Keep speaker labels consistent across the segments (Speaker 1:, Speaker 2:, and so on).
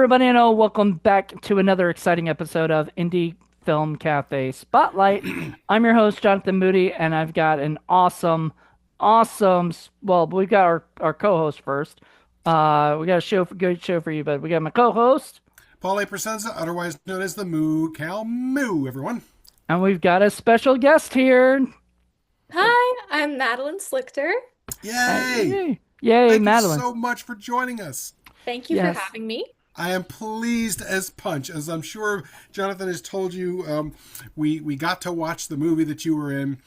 Speaker 1: everybody, and welcome back to another exciting episode of Indie Film Cafe Spotlight. I'm your host, Jonathan Moody, and I've got an well, we've got our co-host first. We got a good show for you, but we got my co-host,
Speaker 2: Paul Presenza, otherwise known as the Moo Cow Moo, everyone.
Speaker 1: and we've got a special guest here.
Speaker 3: Hi, I'm Madeline Sclichter.
Speaker 2: Yay!
Speaker 1: Yay,
Speaker 2: Thank you
Speaker 1: Madeline.
Speaker 2: so much for joining us.
Speaker 3: Thank you for
Speaker 1: Yes.
Speaker 3: having me.
Speaker 2: I am pleased as punch, as I'm sure Jonathan has told you. We got to watch the movie that you were in,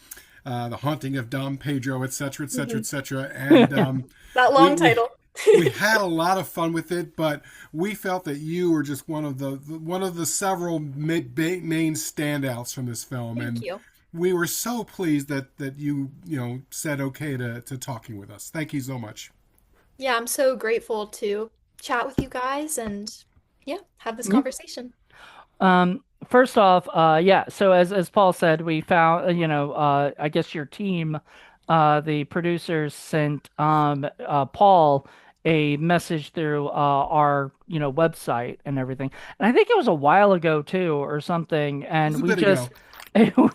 Speaker 2: The Haunting of Dom Pedro, etc., etc., etc., and
Speaker 3: That long title.
Speaker 2: we had a lot of fun with it, but we felt that you were just one of the several main standouts from this film,
Speaker 3: Thank
Speaker 2: and
Speaker 3: you.
Speaker 2: we were so pleased that you said okay to talking with us. Thank you so much.
Speaker 3: Yeah, I'm so grateful to chat with you guys and yeah, have this conversation.
Speaker 1: First off, yeah. So as Paul said, we found, I guess your team, the producers sent Paul a message through our website and everything, and I think it was a while ago too or something,
Speaker 2: It was
Speaker 1: and
Speaker 2: a bit ago.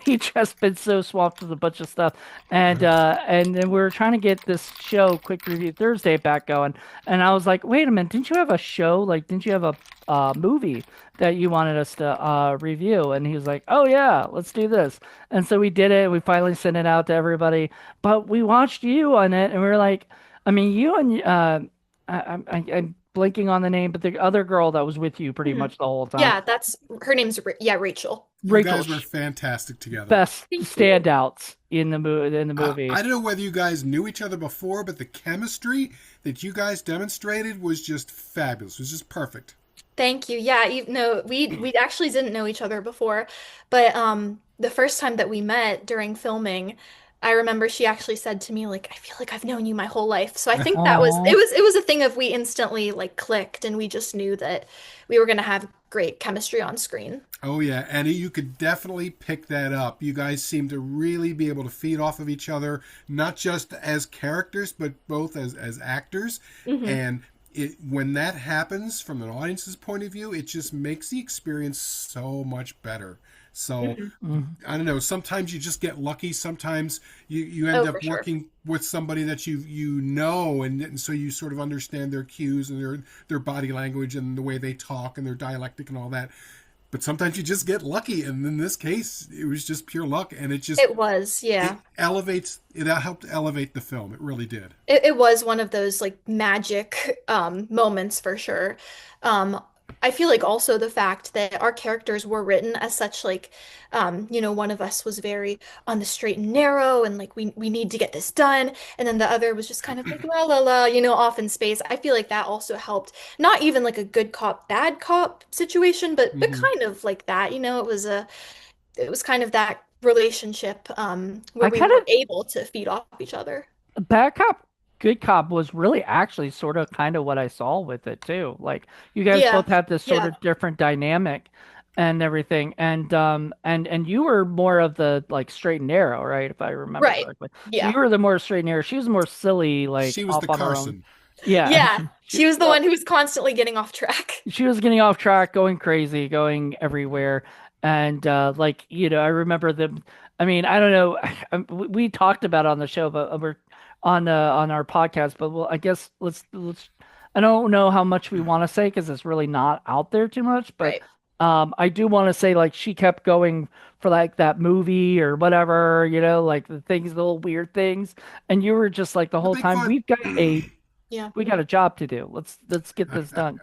Speaker 1: we just been so swamped with a bunch of stuff, and then we were trying to get this show Quick Review Thursday back going, and I was like, wait a minute, didn't you have a show? Like, didn't you have a movie that you wanted us to review? And he was like, oh yeah, let's do this. And so we did it. We finally sent it out to everybody, but we watched you on it, and we were like, I mean, you and I'm blanking on the name, but the other girl that was with you pretty
Speaker 3: Mhm.
Speaker 1: much the whole time.
Speaker 3: Yeah, that's her name's Rachel.
Speaker 2: You
Speaker 1: Rachel,
Speaker 2: guys were fantastic together.
Speaker 1: best
Speaker 3: Thank you.
Speaker 1: standouts in the movie.
Speaker 2: I don't know whether you guys knew each other before, but the chemistry that you guys demonstrated was just fabulous. It was just perfect.
Speaker 3: Thank you. Yeah, we actually didn't know each other before, but the first time that we met during filming, I remember she actually said to me like, I feel like I've known you my whole life. So I think that was
Speaker 1: Oh,
Speaker 3: it was a thing of we instantly like clicked and we just knew that we were gonna have great chemistry on screen.
Speaker 2: Oh yeah, and you could definitely pick that up. You guys seem to really be able to feed off of each other, not just as characters, but both as actors.
Speaker 3: Hmm.
Speaker 2: And when that happens from an audience's point of view, it just makes the experience so much better. So
Speaker 3: Hmm.
Speaker 1: mhm.
Speaker 2: I don't know. Sometimes you just get lucky. Sometimes you
Speaker 3: Oh,
Speaker 2: end
Speaker 3: for
Speaker 2: up
Speaker 3: sure.
Speaker 2: working with somebody that you know, and so you sort of understand their cues and their body language and the way they talk and their dialectic and all that. But sometimes you just get lucky, and in this case, it was just pure luck, and
Speaker 3: It was,
Speaker 2: it
Speaker 3: yeah.
Speaker 2: elevates. It helped elevate the film. It really did.
Speaker 3: It was one of those like magic moments for sure. Um, I feel like also the fact that our characters were written as such like one of us was very on the straight and narrow and like we need to get this done, and then the other was just kind of like la la la, off in space. I feel like that also helped. Not even like a good cop, bad cop situation, but
Speaker 2: Hmm.
Speaker 3: kind of like that, it was kind of that relationship
Speaker 1: I
Speaker 3: where we
Speaker 1: kind
Speaker 3: were
Speaker 1: of
Speaker 3: able to feed off each other.
Speaker 1: Bad Cop, Good Cop was really actually sort of kind of what I saw with it too. Like you guys
Speaker 3: Yeah.
Speaker 1: both had this sort
Speaker 3: Yeah.
Speaker 1: of different dynamic and everything, and you were more of the like straight and narrow, right? If I remember
Speaker 3: Right.
Speaker 1: correctly. So you
Speaker 3: Yeah.
Speaker 1: were the more straight and narrow. She was more silly, like
Speaker 2: She was the
Speaker 1: off on her own.
Speaker 2: Carson.
Speaker 1: Yeah,
Speaker 3: Yeah.
Speaker 1: she
Speaker 3: She was the one who was constantly getting off track.
Speaker 1: she was getting off track, going crazy, going everywhere. And like, I remember them. I mean, I don't know. We talked about it on the show, but we're on our podcast. But well, I guess let's. I don't know how much we want to say because it's really not out there too much. But
Speaker 3: Right.
Speaker 1: I do want to say like she kept going for like that movie or whatever, like the things, the little weird things, and you were just like the
Speaker 2: The
Speaker 1: whole
Speaker 2: big
Speaker 1: time.
Speaker 2: fun.
Speaker 3: Yeah.
Speaker 1: We got a job to do. Let's get this done.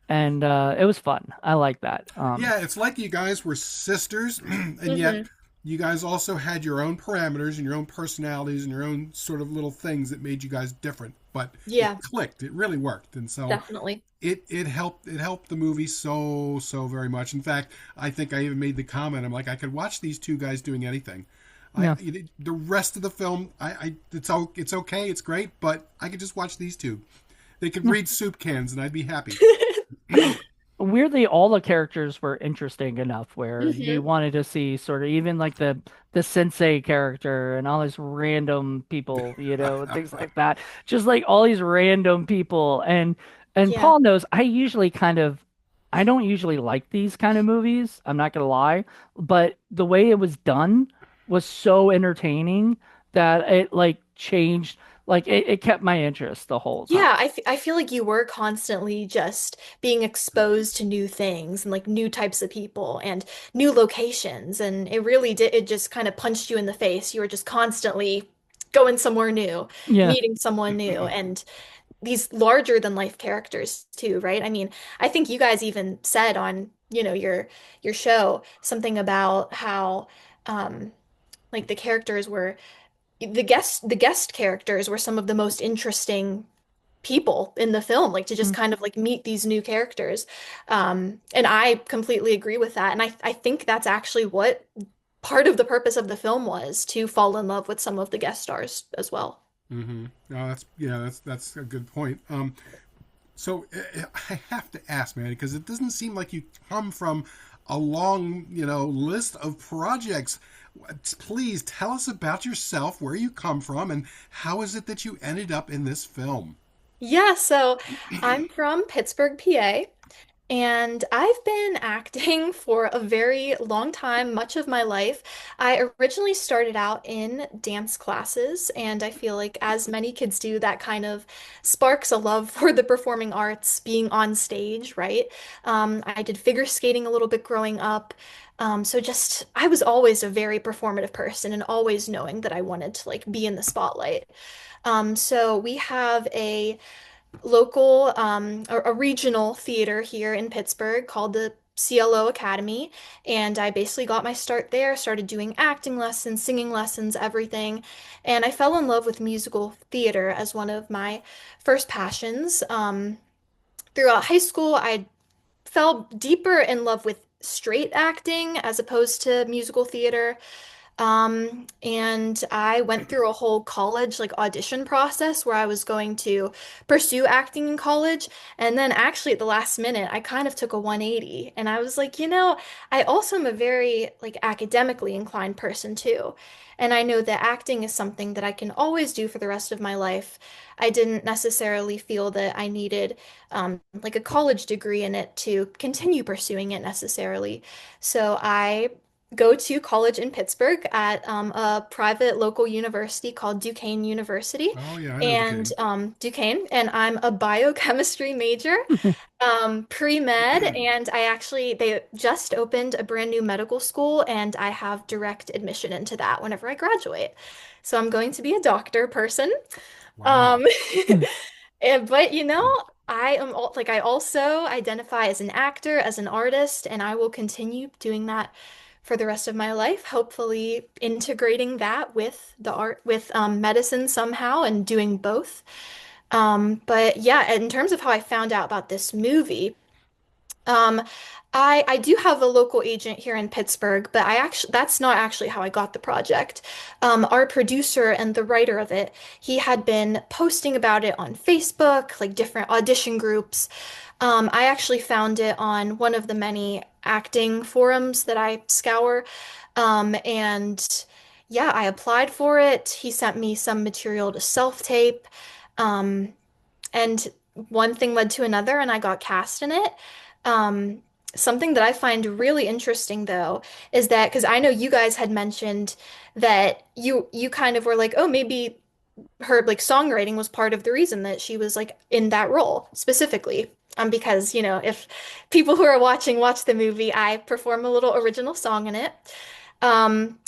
Speaker 1: And it was fun. I like that.
Speaker 2: Yeah, it's like you guys were sisters, and yet
Speaker 3: Hmm.
Speaker 2: you guys also had your own parameters and your own personalities and your own sort of little things that made you guys different. But it
Speaker 3: Yeah,
Speaker 2: clicked. It really worked, and so
Speaker 3: definitely.
Speaker 2: it helped the movie so very much. In fact, I think I even made the comment. I'm like, I could watch these two guys doing anything.
Speaker 1: Yeah.
Speaker 2: The rest of the film, it's okay, it's great, but I could just watch these two. They could read soup cans, and I'd be happy.
Speaker 1: Weirdly, all the characters were interesting enough where you
Speaker 3: Hmm.
Speaker 1: wanted to see sort of even like the sensei character and all these random people, and things like that. Just like all these random people. And
Speaker 3: Yeah.
Speaker 1: Paul knows I usually kind of I don't usually like these kind of movies. I'm not gonna lie, but the way it was done was so entertaining that it like changed, like it kept my interest the whole time.
Speaker 3: Yeah, I feel like you were constantly just being exposed to new things and like new types of people and new locations. And it really did, it just kind of punched you in the face. You were just constantly going somewhere new,
Speaker 1: Yeah.
Speaker 3: meeting someone new, and these larger than life characters too, right? I mean, I think you guys even said on, your show something about how like the guest characters were some of the most interesting people in the film, like to just
Speaker 1: Mm.
Speaker 3: kind of like meet these new characters. And I completely agree with that. And I think that's actually what part of the purpose of the film was, to fall in love with some of the guest stars as well.
Speaker 2: Mm-hmm. No, that's a good point. So I have to ask, man, because it doesn't seem like you come from a long, list of projects. Please tell us about yourself, where you come from, and how is it that you ended up in this film?
Speaker 3: Yeah, so I'm from Pittsburgh, PA. And I've been acting for a very long time, much of my life. I originally started out in dance classes, and I feel like, as many kids do, that kind of sparks a love for the performing arts, being on stage, right? I did figure skating a little bit growing up. So just, I was always a very performative person and always knowing that I wanted to like be in the spotlight. So we have a regional theater here in Pittsburgh called the CLO Academy. And I basically got my start there, started doing acting lessons, singing lessons, everything. And I fell in love with musical theater as one of my first passions. Throughout high school, I fell deeper in love with straight acting as opposed to musical theater. And I went through a whole college like audition process where I was going to pursue acting in college. And then actually at the last minute, I kind of took a 180 and I was like, I also am a very like academically inclined person too. And I know that acting is something that I can always do for the rest of my life. I didn't necessarily feel that I needed like a college degree in it to continue pursuing it necessarily. So I go to college in Pittsburgh at a private local university called Duquesne University,
Speaker 2: Oh yeah, I know
Speaker 3: and
Speaker 2: Duquesne.
Speaker 3: Duquesne, and I'm a biochemistry major, pre-med, and they just opened a brand new medical school, and I have direct admission into that whenever I graduate. So I'm going to be a doctor person.
Speaker 2: Wow.
Speaker 3: Um, but I also identify as an actor, as an artist, and I will continue doing that for the rest of my life, hopefully integrating that with the art, with medicine somehow and doing both. But yeah, in terms of how I found out about this movie, um, I do have a local agent here in Pittsburgh, but I actually that's not actually how I got the project. Our producer and the writer of it, he had been posting about it on Facebook, like different audition groups. I actually found it on one of the many acting forums that I scour. And yeah, I applied for it. He sent me some material to self-tape. Um, and one thing led to another, and I got cast in it. Um, Something that I find really interesting, though, is that because I know you guys had mentioned that you kind of were like, oh, maybe her like songwriting was part of the reason that she was like in that role specifically. Because if people who are watching watch the movie, I perform a little original song in it.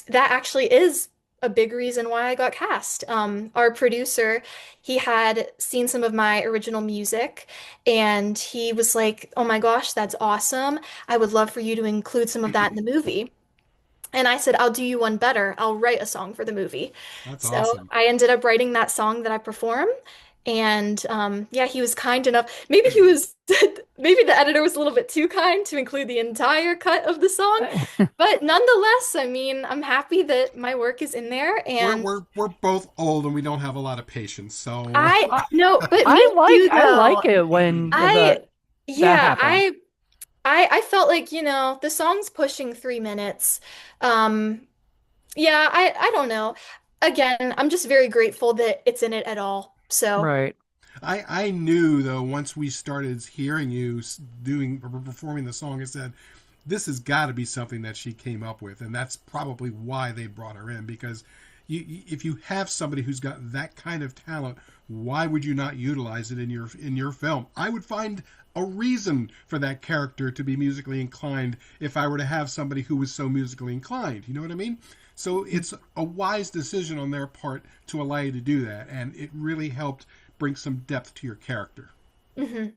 Speaker 3: That actually is a big reason why I got cast. Our producer, he had seen some of my original music and he was like, "Oh my gosh, that's awesome. I would love for you to include some of that in the movie." And I said, "I'll do you one better. I'll write a song for the movie."
Speaker 2: That's
Speaker 3: So
Speaker 2: awesome.
Speaker 3: I ended up writing that song that I perform. And yeah, he was kind enough. Maybe he was, maybe the editor was a little bit too kind to include the entire cut of the song. But nonetheless, I mean, I'm happy that my work is in there.
Speaker 2: We're
Speaker 3: And
Speaker 2: we're we're both old and we don't have a lot of patience, so
Speaker 1: I,
Speaker 3: no, but me too,
Speaker 1: I like
Speaker 3: though.
Speaker 1: it when
Speaker 3: I,
Speaker 1: that
Speaker 3: yeah,
Speaker 1: happens.
Speaker 3: I felt like, the song's pushing 3 minutes. Um, Yeah, I don't know. Again, I'm just very grateful that it's in it at all. So,
Speaker 1: Right.
Speaker 2: I knew though once we started hearing you doing performing the song, I said this has got to be something that she came up with, and that's probably why they brought her in because if you have somebody who's got that kind of talent, why would you not utilize it in your film? I would find a reason for that character to be musically inclined if I were to have somebody who was so musically inclined. You know what I mean? So it's a wise decision on their part to allow you to do that, and it really helped bring some depth to your character.
Speaker 3: Hmm.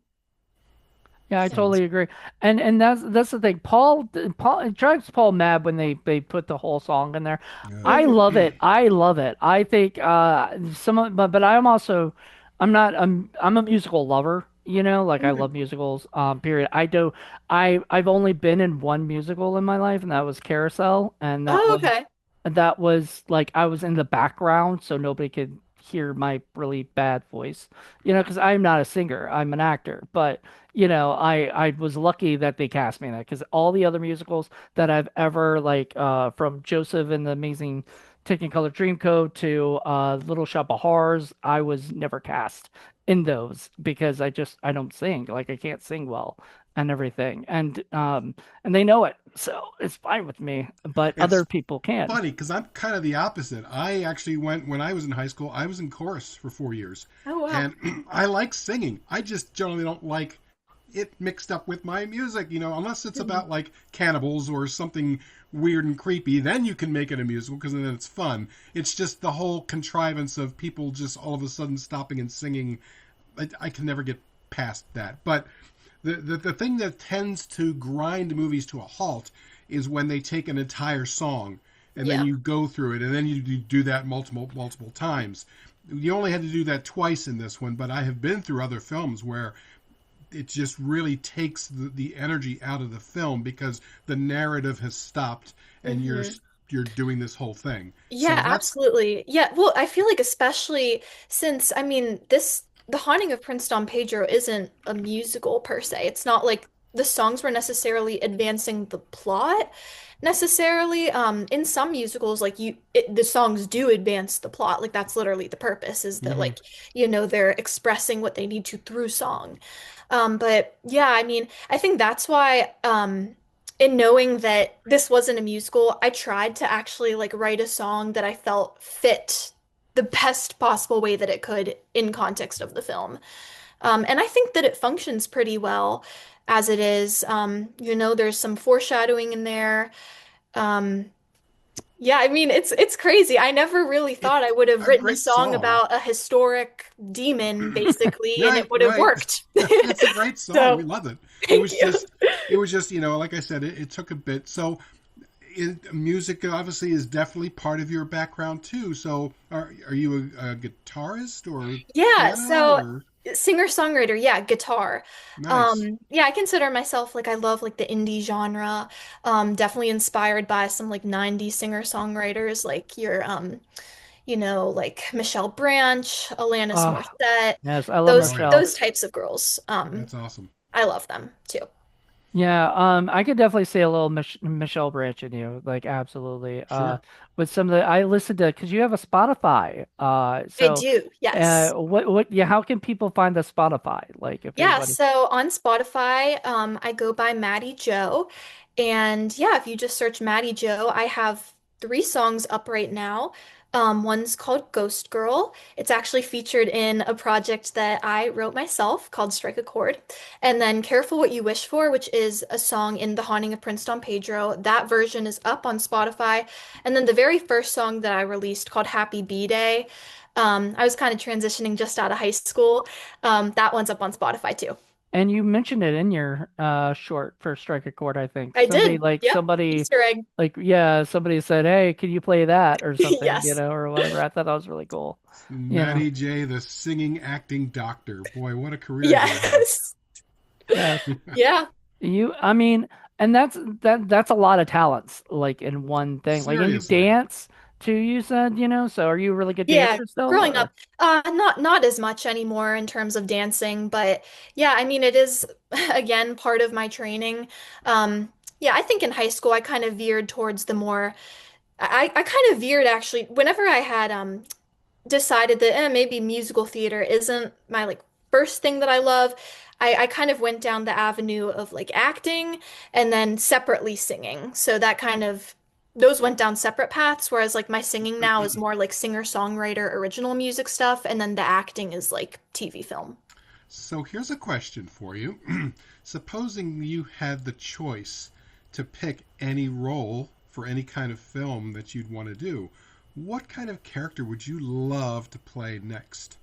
Speaker 1: Yeah, I
Speaker 2: So
Speaker 1: totally agree. And that's the thing. Paul it drives Paul mad when they put the whole song in there.
Speaker 2: yeah.
Speaker 1: I
Speaker 3: Hmm.
Speaker 1: love it. I love it. I think but I'm also I'm a musical lover, you know, like I
Speaker 3: Hmm.
Speaker 1: love musicals, period. I've only been in one musical in my life, and that was Carousel, and
Speaker 3: Oh, okay.
Speaker 1: that was like I was in the background so nobody could hear my really bad voice. You know, because I'm not a singer, I'm an actor. But, you know, I was lucky that they cast me in that because all the other musicals that I've ever like from Joseph and the Amazing Technicolor Dreamcoat to Little Shop of Horrors, I was never cast in those because I don't sing. Like I can't sing well and everything. And they know it. So it's fine with me, but other
Speaker 2: It's
Speaker 1: people can.
Speaker 2: funny because I'm kind of the opposite. I actually went when I was in high school. I was in chorus for 4 years,
Speaker 3: Oh, wow.
Speaker 2: and I like singing. I just generally don't like it mixed up with my music. You know, unless it's
Speaker 3: Mhm.
Speaker 2: about like cannibals or something weird and creepy, then you can make it a musical because then it's fun. It's just the whole contrivance of people just all of a sudden stopping and singing. I can never get past that. But the thing that tends to grind movies to a halt is when they take an entire song and then
Speaker 3: Yeah.
Speaker 2: you go through it and then you do that multiple times. You only had to do that twice in this one, but I have been through other films where it just really takes the energy out of the film because the narrative has stopped and
Speaker 3: Hmm.
Speaker 2: you're doing this whole thing.
Speaker 3: Yeah,
Speaker 2: So that's
Speaker 3: absolutely. Yeah, well, I feel like especially since, I mean, The Haunting of Prince Don Pedro isn't a musical per se. It's not like the songs were necessarily advancing the plot necessarily. In some musicals, like the songs do advance the plot. Like that's literally the purpose is that
Speaker 2: mhm.
Speaker 3: like, they're expressing what they need to through song. But yeah, I mean, I think that's why, in knowing that this wasn't a musical, I tried to actually like write a song that I felt fit the best possible way that it could in context of the film. And I think that it functions pretty well as it is. There's some foreshadowing in there. Um, yeah, I mean, it's crazy. I never really
Speaker 2: It's
Speaker 3: thought I would have
Speaker 2: a
Speaker 3: written a
Speaker 2: great
Speaker 3: song
Speaker 2: song.
Speaker 3: about a historic demon, basically, and
Speaker 2: Right,
Speaker 3: it would have
Speaker 2: right.
Speaker 3: worked.
Speaker 2: It's a great song. We
Speaker 3: So,
Speaker 2: love it.
Speaker 3: thank you.
Speaker 2: It was just, like I said, it took a bit. So, music obviously is definitely part of your background too. So, are you a guitarist or
Speaker 3: Yeah,
Speaker 2: piano
Speaker 3: so
Speaker 2: or
Speaker 3: singer-songwriter, yeah, guitar.
Speaker 2: nice?
Speaker 3: Yeah, I consider myself like I love like the indie genre. Definitely inspired by some like 90s singer-songwriters like like Michelle Branch, Alanis
Speaker 1: Ah,
Speaker 3: Morissette,
Speaker 1: yes, I love
Speaker 3: those
Speaker 2: Oh yeah,
Speaker 1: Michelle.
Speaker 3: those types of girls.
Speaker 2: that's awesome.
Speaker 3: I love them too.
Speaker 1: Yeah, I could definitely see a little Michelle Branch in you, like absolutely.
Speaker 2: Sure.
Speaker 1: With some of the I listened to because you have a Spotify.
Speaker 3: I
Speaker 1: So,
Speaker 3: do, yes.
Speaker 1: yeah, how can people find the Spotify? Like, if
Speaker 3: Yeah,
Speaker 1: anybody.
Speaker 3: so on Spotify, I go by Maddie Joe. And yeah, if you just search Maddie Joe, I have three songs up right now. One's called Ghost Girl. It's actually featured in a project that I wrote myself called Strike a Chord. And then Careful What You Wish For, which is a song in The Haunting of Prince Don Pedro. That version is up on Spotify. And then the very first song that I released called Happy B-Day. I was kind of transitioning just out of high school. That one's up on Spotify too.
Speaker 1: And you mentioned it in your short for Strike a Chord, I think.
Speaker 3: I did. Yep.
Speaker 1: Somebody
Speaker 3: Easter egg.
Speaker 1: like yeah, somebody said, "Hey, can you play that or something?" You
Speaker 3: Yes.
Speaker 1: know, or whatever. I thought that was really cool. You know.
Speaker 2: Matty J, the singing acting doctor. Boy, what a career you have.
Speaker 3: Yes.
Speaker 1: Yes.
Speaker 3: Yeah.
Speaker 1: I mean, and that's a lot of talents like in one thing. Like, and you
Speaker 2: Seriously.
Speaker 1: dance too, you said, you know, so are you a really good
Speaker 3: Yeah.
Speaker 1: dancer still
Speaker 3: Growing up,
Speaker 1: or
Speaker 3: not as much anymore in terms of dancing, but yeah, I mean it is again part of my training. Yeah, I think in high school I kind of veered towards the more I kind of veered actually whenever I had decided that maybe musical theater isn't my like first thing that I love, I kind of went down the avenue of like acting and then separately singing. So that kind of those went down separate paths, whereas like my singing now is more like singer-songwriter original music stuff, and then the acting is like TV film.
Speaker 2: So here's a question for you. Supposing you had the choice to pick any role for any kind of film that you'd want to do, what kind of character would you love to play next?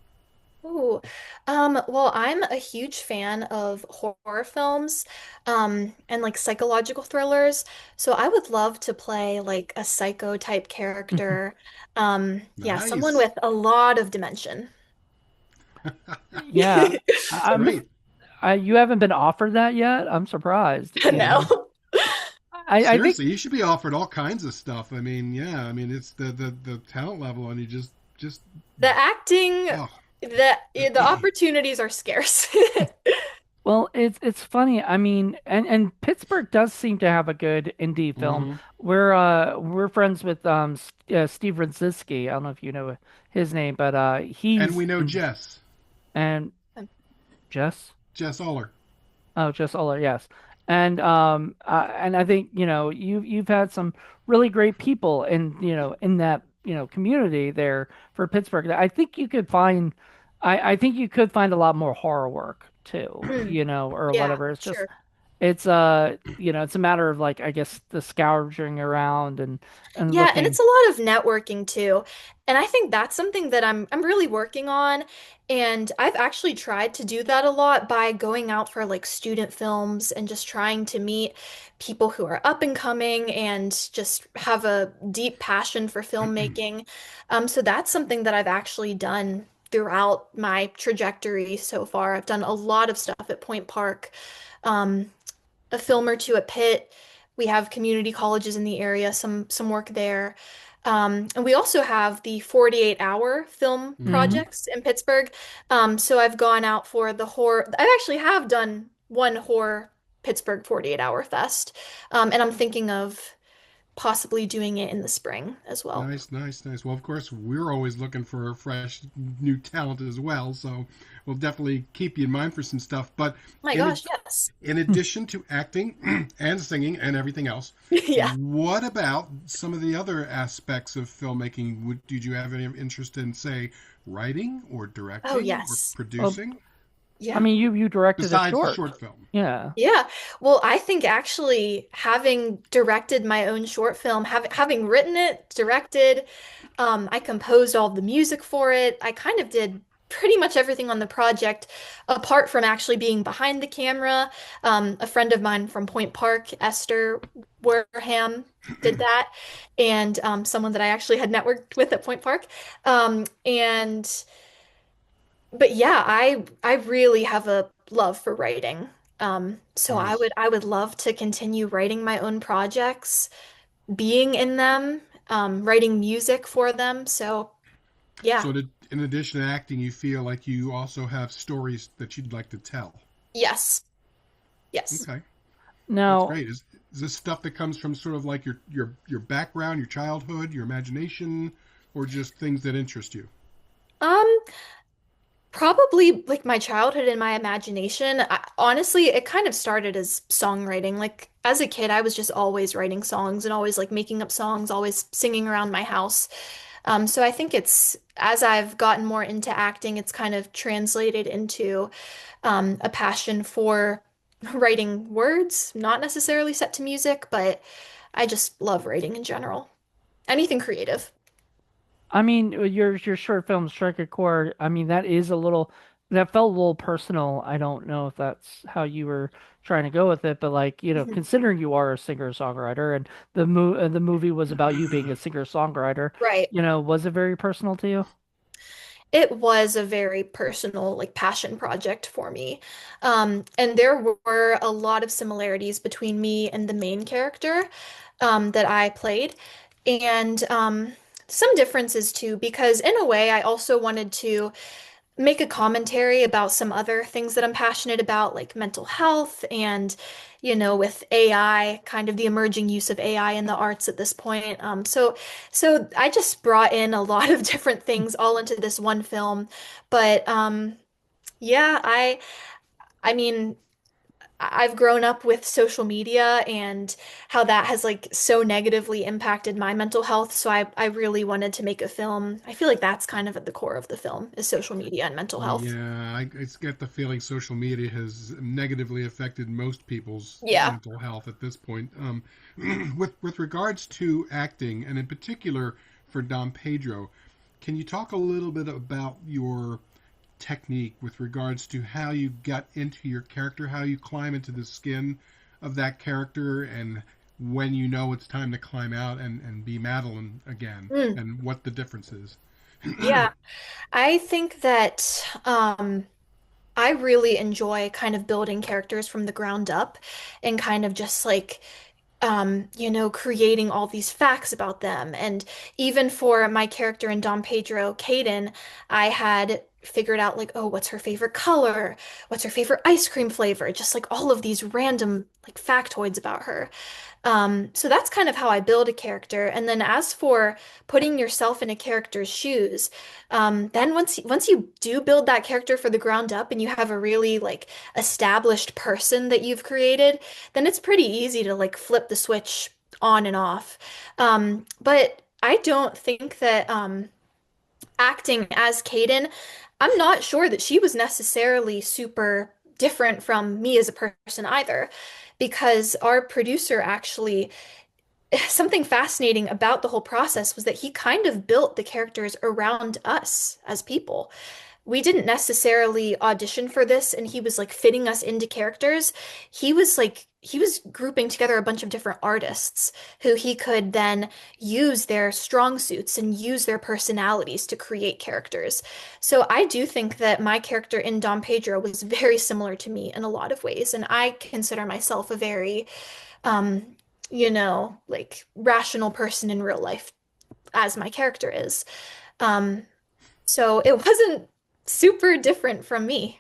Speaker 3: Ooh, well, I'm a huge fan of horror films, and like psychological thrillers. So I would love to play like a psycho type character. Yeah, someone
Speaker 2: Nice.
Speaker 3: with a lot of dimension.
Speaker 1: Yeah.
Speaker 2: That's
Speaker 1: I'm
Speaker 2: great.
Speaker 1: you haven't been offered that yet? I'm surprised, you know.
Speaker 3: No.
Speaker 1: I think
Speaker 2: Seriously, you should be offered all kinds of stuff. I mean, yeah, I mean it's the talent level and you just
Speaker 3: The acting,
Speaker 2: oh.
Speaker 3: the opportunities are scarce.
Speaker 1: well, it's funny. I mean, and Pittsburgh does seem to have a good indie film.
Speaker 2: Hmm.
Speaker 1: We're friends with Steve Radzitsky. I don't know if you know his name, but
Speaker 2: And
Speaker 1: he's
Speaker 2: we know Jess.
Speaker 1: and Jess.
Speaker 2: Jess Uller.
Speaker 1: Oh, just Ola, yes. And I think, you've had some really great people in that, community there for Pittsburgh. I think you could find a lot more horror work too, or
Speaker 3: Yeah,
Speaker 1: whatever.
Speaker 3: sure.
Speaker 1: It's a matter of like, I guess, the scourging around and
Speaker 3: Yeah, and it's
Speaker 1: looking.
Speaker 3: a lot of networking too. And I think that's something that I'm really working on. And I've actually tried to do that a lot by going out for like student films and just trying to meet people who are up and coming and just have a deep passion for filmmaking. So that's something that I've actually done throughout my trajectory so far. I've done a lot of stuff at Point Park. Um, a film or two at Pitt. We have community colleges in the area, some work there. And we also have the 48-hour film
Speaker 2: Hmm.
Speaker 1: Hmm.
Speaker 3: projects in Pittsburgh. So I've gone out for the horror. I actually have done one horror Pittsburgh 48-hour fest. And I'm thinking of possibly doing it in the spring as well.
Speaker 2: Nice, nice, nice. Well, of course, we're always looking for fresh new talent as well, so we'll definitely keep you in mind for some stuff. But
Speaker 3: My
Speaker 2: in
Speaker 3: gosh,
Speaker 2: ad-
Speaker 3: yes.
Speaker 2: in addition to acting and singing and everything else,
Speaker 3: Yeah.
Speaker 2: what about some of the other aspects of filmmaking? Did you have any interest in, say, writing or
Speaker 3: Oh,
Speaker 2: directing or
Speaker 3: yes.
Speaker 1: Well,
Speaker 2: producing
Speaker 1: I
Speaker 3: Yeah.
Speaker 1: mean, you directed a
Speaker 2: besides the
Speaker 1: short.
Speaker 2: short film?
Speaker 1: Yeah.
Speaker 3: Yeah. Well, I think actually having directed my own short film, having written it, directed, I composed all the music for it. I kind of did pretty much everything on the project, apart from actually being behind the camera. A friend of mine from Point Park, Esther Wareham, did that, and someone that I actually had networked with at Point Park. And but yeah, I really have a love for writing. So I
Speaker 2: Nice.
Speaker 3: would I would love to continue writing my own projects, being in them, writing music for them. So yeah,
Speaker 2: So, in addition to acting, you feel like you also have stories that you'd like to tell.
Speaker 3: yes, yes.
Speaker 2: Okay. That's
Speaker 1: Now,
Speaker 2: great. Is this stuff that comes from sort of like your background, your childhood, your imagination, or just things that interest you?
Speaker 3: Um, Probably like my childhood and my imagination. Honestly, it kind of started as songwriting. Like as a kid, I was just always writing songs and always like making up songs, always singing around my house. So I think it's as I've gotten more into acting, it's kind of translated into a passion for writing words, not necessarily set to music, but I just love writing in general. Anything creative.
Speaker 1: I mean, your short film Strike a Chord. I mean, that felt a little personal. I don't know if that's how you were trying to go with it, but like, considering you are a singer-songwriter and the movie was about you being a singer-songwriter,
Speaker 3: Right.
Speaker 1: was it very personal to you?
Speaker 3: It was a very personal, like, passion project for me. And there were a lot of similarities between me and the main character that I played. And some differences too, because in a way, I also wanted to make a commentary about some other things that I'm passionate about, like mental health and, with AI, kind of the emerging use of AI in the arts at this point. So I just brought in a lot of different things all into this one film. But yeah, I mean, I've grown up with social media and how that has like so negatively impacted my mental health. So I really wanted to make a film. I feel like that's kind of at the core of the film is social media and mental health.
Speaker 2: Yeah, I get the feeling social media has negatively affected most people's
Speaker 3: Yeah.
Speaker 2: mental health at this point. With regards to acting, and in particular for Dom Pedro, can you talk a little bit about your technique with regards to how you got into your character, how you climb into the skin of that character, and when you know it's time to climb out and be Madeline again,
Speaker 3: Mm,
Speaker 2: and what the difference is?
Speaker 3: yeah. I think that I really enjoy kind of building characters from the ground up and kind of just like creating all these facts about them. And even for my character in Dom Pedro, Caden, I had figured out like, oh, what's her favorite color? What's her favorite ice cream flavor? Just like all of these random like factoids about her. So that's kind of how I build a character. And then as for putting yourself in a character's shoes, then once you do build that character for the ground up and you have a really like established person that you've created, then it's pretty easy to like flip the switch on and off. But I don't think that acting as Caden, I'm not sure that she was necessarily super different from me as a person either, because our producer actually, something fascinating about the whole process was that he kind of built the characters around us as people. We didn't necessarily audition for this, and he was like fitting us into characters. He was grouping together a bunch of different artists who he could then use their strong suits and use their personalities to create characters. So I do think that my character in Dom Pedro was very similar to me in a lot of ways, and I consider myself a very like rational person in real life as my character is. Um, so it wasn't super different from me.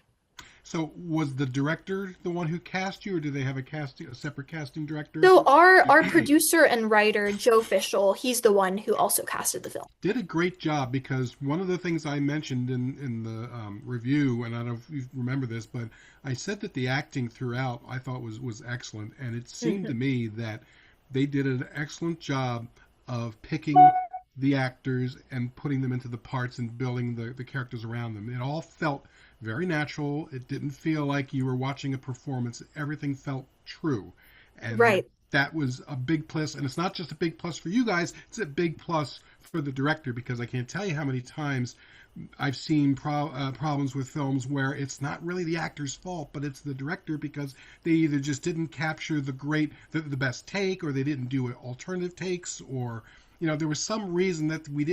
Speaker 2: So was the director the one who cast you, or do they have a separate casting director?
Speaker 3: So our producer and writer, Joe Fishel, he's the one who also casted the film.
Speaker 2: Did a great job, because one of the things I mentioned in the review, and I don't know if you remember this, but I said that the acting throughout I thought was excellent, and it seemed to
Speaker 3: Mhm.
Speaker 2: me that they did an excellent job of picking the actors and putting them into the parts and building the characters around them. It all felt very natural. It didn't feel like you were watching a performance. Everything felt true. And
Speaker 3: Right.
Speaker 2: that was a big plus. And it's not just a big plus for you guys, it's a big plus for the director, because I can't tell you how many times I've seen problems with films where it's not really the actor's fault, but it's the director, because they either just didn't capture the best take, or they didn't do alternative takes, or there was some reason that they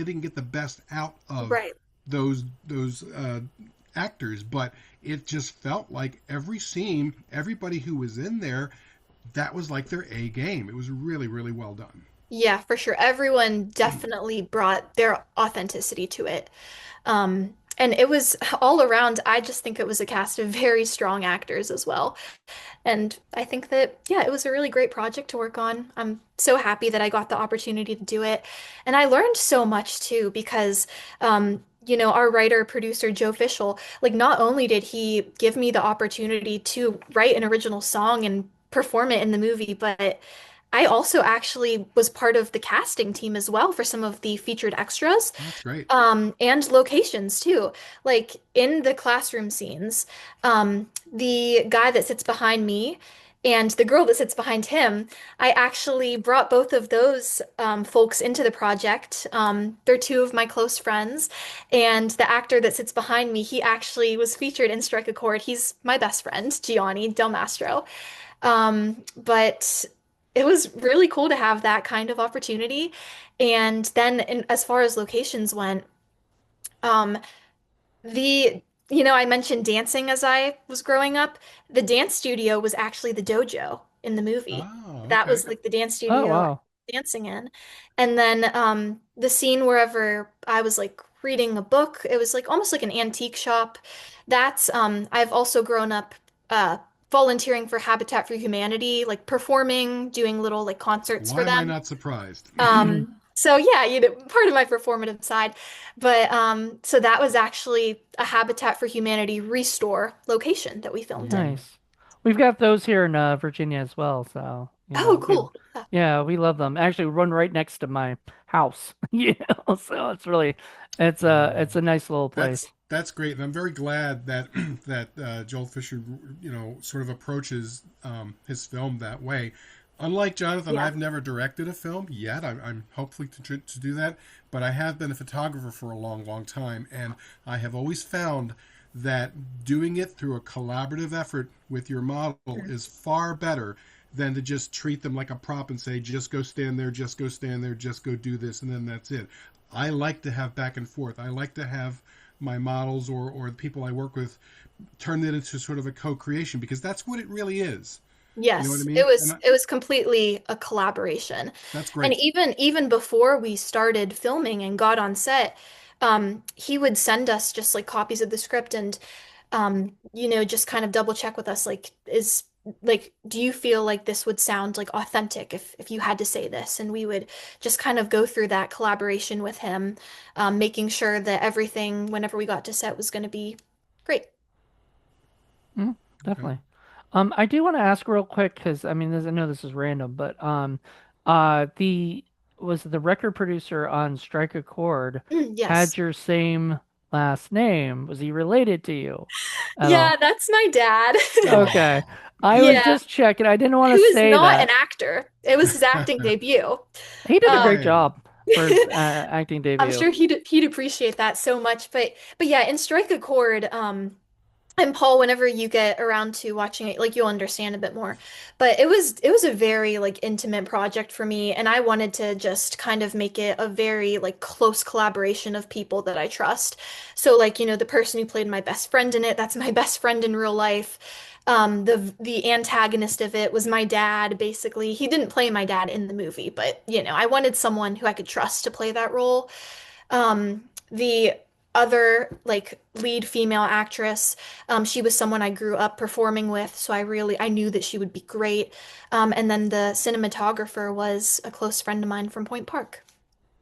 Speaker 2: didn't get the best out of
Speaker 3: Right.
Speaker 2: those actors. But it just felt like every scene, everybody who was in there, that was like their A game. It was really, really well done.
Speaker 3: Yeah, for sure. Everyone definitely brought their authenticity to it. And it was all around, I just think it was a cast of very strong actors as well. And I think that, yeah, it was a really great project to work on. I'm so happy that I got the opportunity to do it. And I learned so much too, because, our writer, producer, Joe Fishel, like, not only did he give me the opportunity to write an original song and perform it in the movie, but I also actually was part of the casting team as well for some of the featured extras,
Speaker 2: Oh, that's great.
Speaker 3: and locations too. Like in the classroom scenes, the guy that sits behind me and the girl that sits behind him, I actually brought both of those folks into the project. They're two of my close friends, and the actor that sits behind me, he actually was featured in Strike a Chord. He's my best friend, Gianni Del Mastro. But it was really cool to have that kind of opportunity. And then as far as locations went, um, I mentioned dancing as I was growing up. The dance studio was actually the dojo in the movie.
Speaker 2: Oh,
Speaker 3: That
Speaker 2: okay.
Speaker 3: was like the dance
Speaker 1: Oh
Speaker 3: studio I was
Speaker 1: wow.
Speaker 3: dancing in. And then the scene wherever I was like reading a book. It was like almost like an antique shop. That's I've also grown up uh volunteering for Habitat for Humanity, like performing, doing little like concerts for
Speaker 2: Why am I
Speaker 3: them.
Speaker 2: not surprised?
Speaker 3: So yeah, part of my performative side. But so that was actually a Habitat for Humanity restore location that we filmed in.
Speaker 1: Nice. We've got those here in Virginia as well, so
Speaker 3: Oh,
Speaker 1: we
Speaker 3: cool. Yeah.
Speaker 1: yeah, we love them. Actually, run right next to my house, so it's a nice little place.
Speaker 2: That's great, and I'm very glad that that Joel Fisher, sort of approaches his film that way. Unlike Jonathan,
Speaker 3: Yeah.
Speaker 2: I've never directed a film yet. I'm hopefully to do that, but I have been a photographer for a long, long time, and I have always found that doing it through a collaborative effort with your model is far better than to just treat them like a prop and say, just go stand there, just go stand there, just go do this, and then that's it. I like to have back and forth. I like to have my models or the people I work with turn it into sort of a co-creation because that's what it really is. You know what I
Speaker 3: Yes,
Speaker 2: mean?
Speaker 3: it was completely a collaboration.
Speaker 2: That's
Speaker 3: And
Speaker 2: great.
Speaker 3: even before we started filming and got on set, he would send us just like copies of the script and just kind of double check with us like do you feel like this would sound like authentic if you had to say this? And we would just kind of go through that collaboration with him, making sure that everything whenever we got to set was going to be great.
Speaker 1: Mm,
Speaker 2: Okay.
Speaker 1: definitely. I do want to ask real quick because I mean, I know this is random, but the was the record producer on Strike a Chord
Speaker 3: Yes.
Speaker 1: had your same last name? Was he related to you at
Speaker 3: Yeah,
Speaker 1: all?
Speaker 3: that's my dad.
Speaker 2: Oh,
Speaker 1: Okay, I was
Speaker 3: Yeah,
Speaker 1: just checking. I didn't want
Speaker 3: who
Speaker 1: to
Speaker 3: is
Speaker 1: say
Speaker 3: not an
Speaker 1: that.
Speaker 3: actor. It was his acting debut.
Speaker 1: He did a
Speaker 3: Um,
Speaker 1: great
Speaker 2: hey,
Speaker 1: job for his acting
Speaker 3: I'm
Speaker 1: debut.
Speaker 3: sure he'd appreciate that so much. But yeah, in Strike a Chord, and Paul, whenever you get around to watching it, like you'll understand a bit more. But it was a very like intimate project for me, and I wanted to just kind of make it a very like close collaboration of people that I trust. So like, the person who played my best friend in it, that's my best friend in real life. The antagonist of it was my dad, basically. He didn't play my dad in the movie, but I wanted someone who I could trust to play that role. The other like lead female actress, she was someone I grew up performing with, so I knew that she would be great. And then the cinematographer was a close friend of mine from Point Park.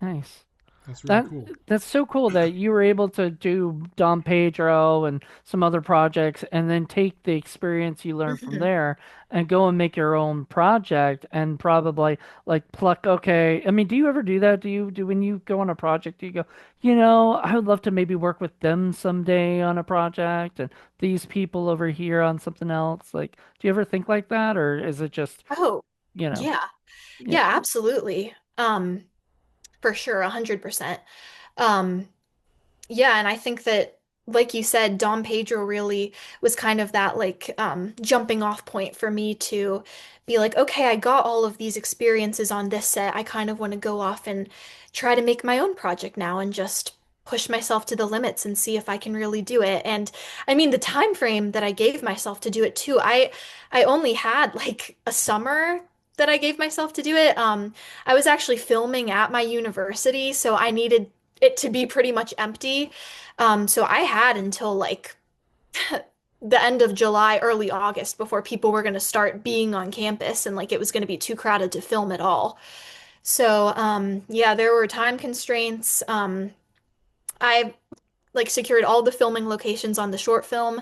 Speaker 1: Nice.
Speaker 2: that's really
Speaker 1: That
Speaker 2: cool.
Speaker 1: that's so cool that you were able to do Dom Pedro and some other projects and then take the experience you learned from
Speaker 3: Mhm.
Speaker 1: there and go and make your own project and probably like pluck, okay. I mean, do you ever do that? Do when you go on a project, do you go, I would love to maybe work with them someday on a project and these people over here on something else? Like, do you ever think like that or is it just,
Speaker 3: Oh,
Speaker 1: you know,
Speaker 3: yeah.
Speaker 1: yeah.
Speaker 3: Yeah, absolutely. For sure, 100%. Um, Yeah, and I think that, like you said, Dom Pedro really was kind of that like jumping off point for me to be like, okay, I got all of these experiences on this set. I kind of want to go off and try to make my own project now and just push myself to the limits and see if I can really do it. And I mean, the time frame that I gave myself to do it too, I only had like a summer that I gave myself to do it. I was actually filming at my university, so I needed it to be pretty much empty. So I had until like the end of July, early August before people were going to start being on campus and like it was going to be too crowded to film at all. So yeah, there were time constraints. I like secured all the filming locations on the short film.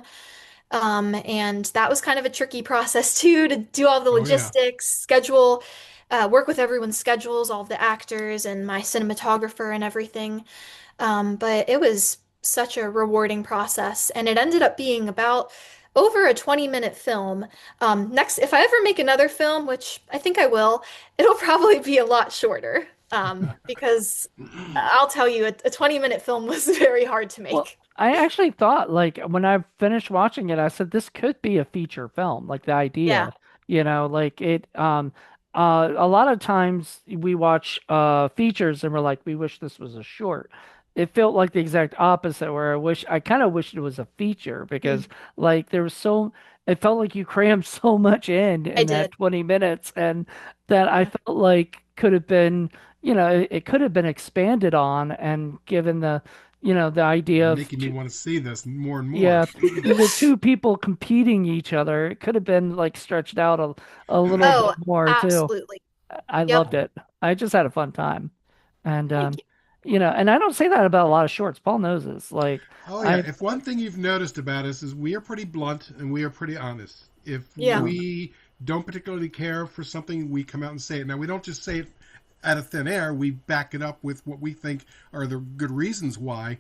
Speaker 3: And that was kind of a tricky process too, to do all the
Speaker 2: Oh yeah.
Speaker 3: logistics, schedule, work with everyone's schedules, all of the actors and my cinematographer and everything. But it was such a rewarding process, and it ended up being about over a 20-minute film. Next, if I ever make another film, which I think I will, it'll probably be a lot shorter. Because I'll tell you, a 20-minute film was very hard to
Speaker 1: Well,
Speaker 3: make.
Speaker 1: I actually thought like when I finished watching it, I said this could be a feature film, like the
Speaker 3: Yeah.
Speaker 1: idea, like it a lot of times we watch features and we're like we wish this was a short. It felt like the exact opposite where I kind of wished it was a feature because
Speaker 3: Mm,
Speaker 1: like there was so it felt like you crammed so much
Speaker 3: I
Speaker 1: in that
Speaker 3: did.
Speaker 1: 20 minutes and that I
Speaker 3: Yeah.
Speaker 1: felt like could have been, it could have been expanded on and given the the
Speaker 2: You're
Speaker 1: idea of
Speaker 2: making me want to see this more and more.
Speaker 1: yeah, the two people competing each other. It could have been like stretched out a little bit
Speaker 3: Oh,
Speaker 1: more too.
Speaker 3: absolutely.
Speaker 1: I
Speaker 3: Yep.
Speaker 1: loved it. I just had a fun time. And
Speaker 3: Thank you.
Speaker 1: and I don't say that about a lot of shorts. Paul knows this. Like
Speaker 2: Oh yeah,
Speaker 1: I
Speaker 2: if one thing you've noticed about us is we are pretty blunt and we are pretty honest. If
Speaker 3: Yeah.
Speaker 2: we don't particularly care for something, we come out and say it. Now we don't just say it out of thin air. We back it up with what we think are the good reasons why.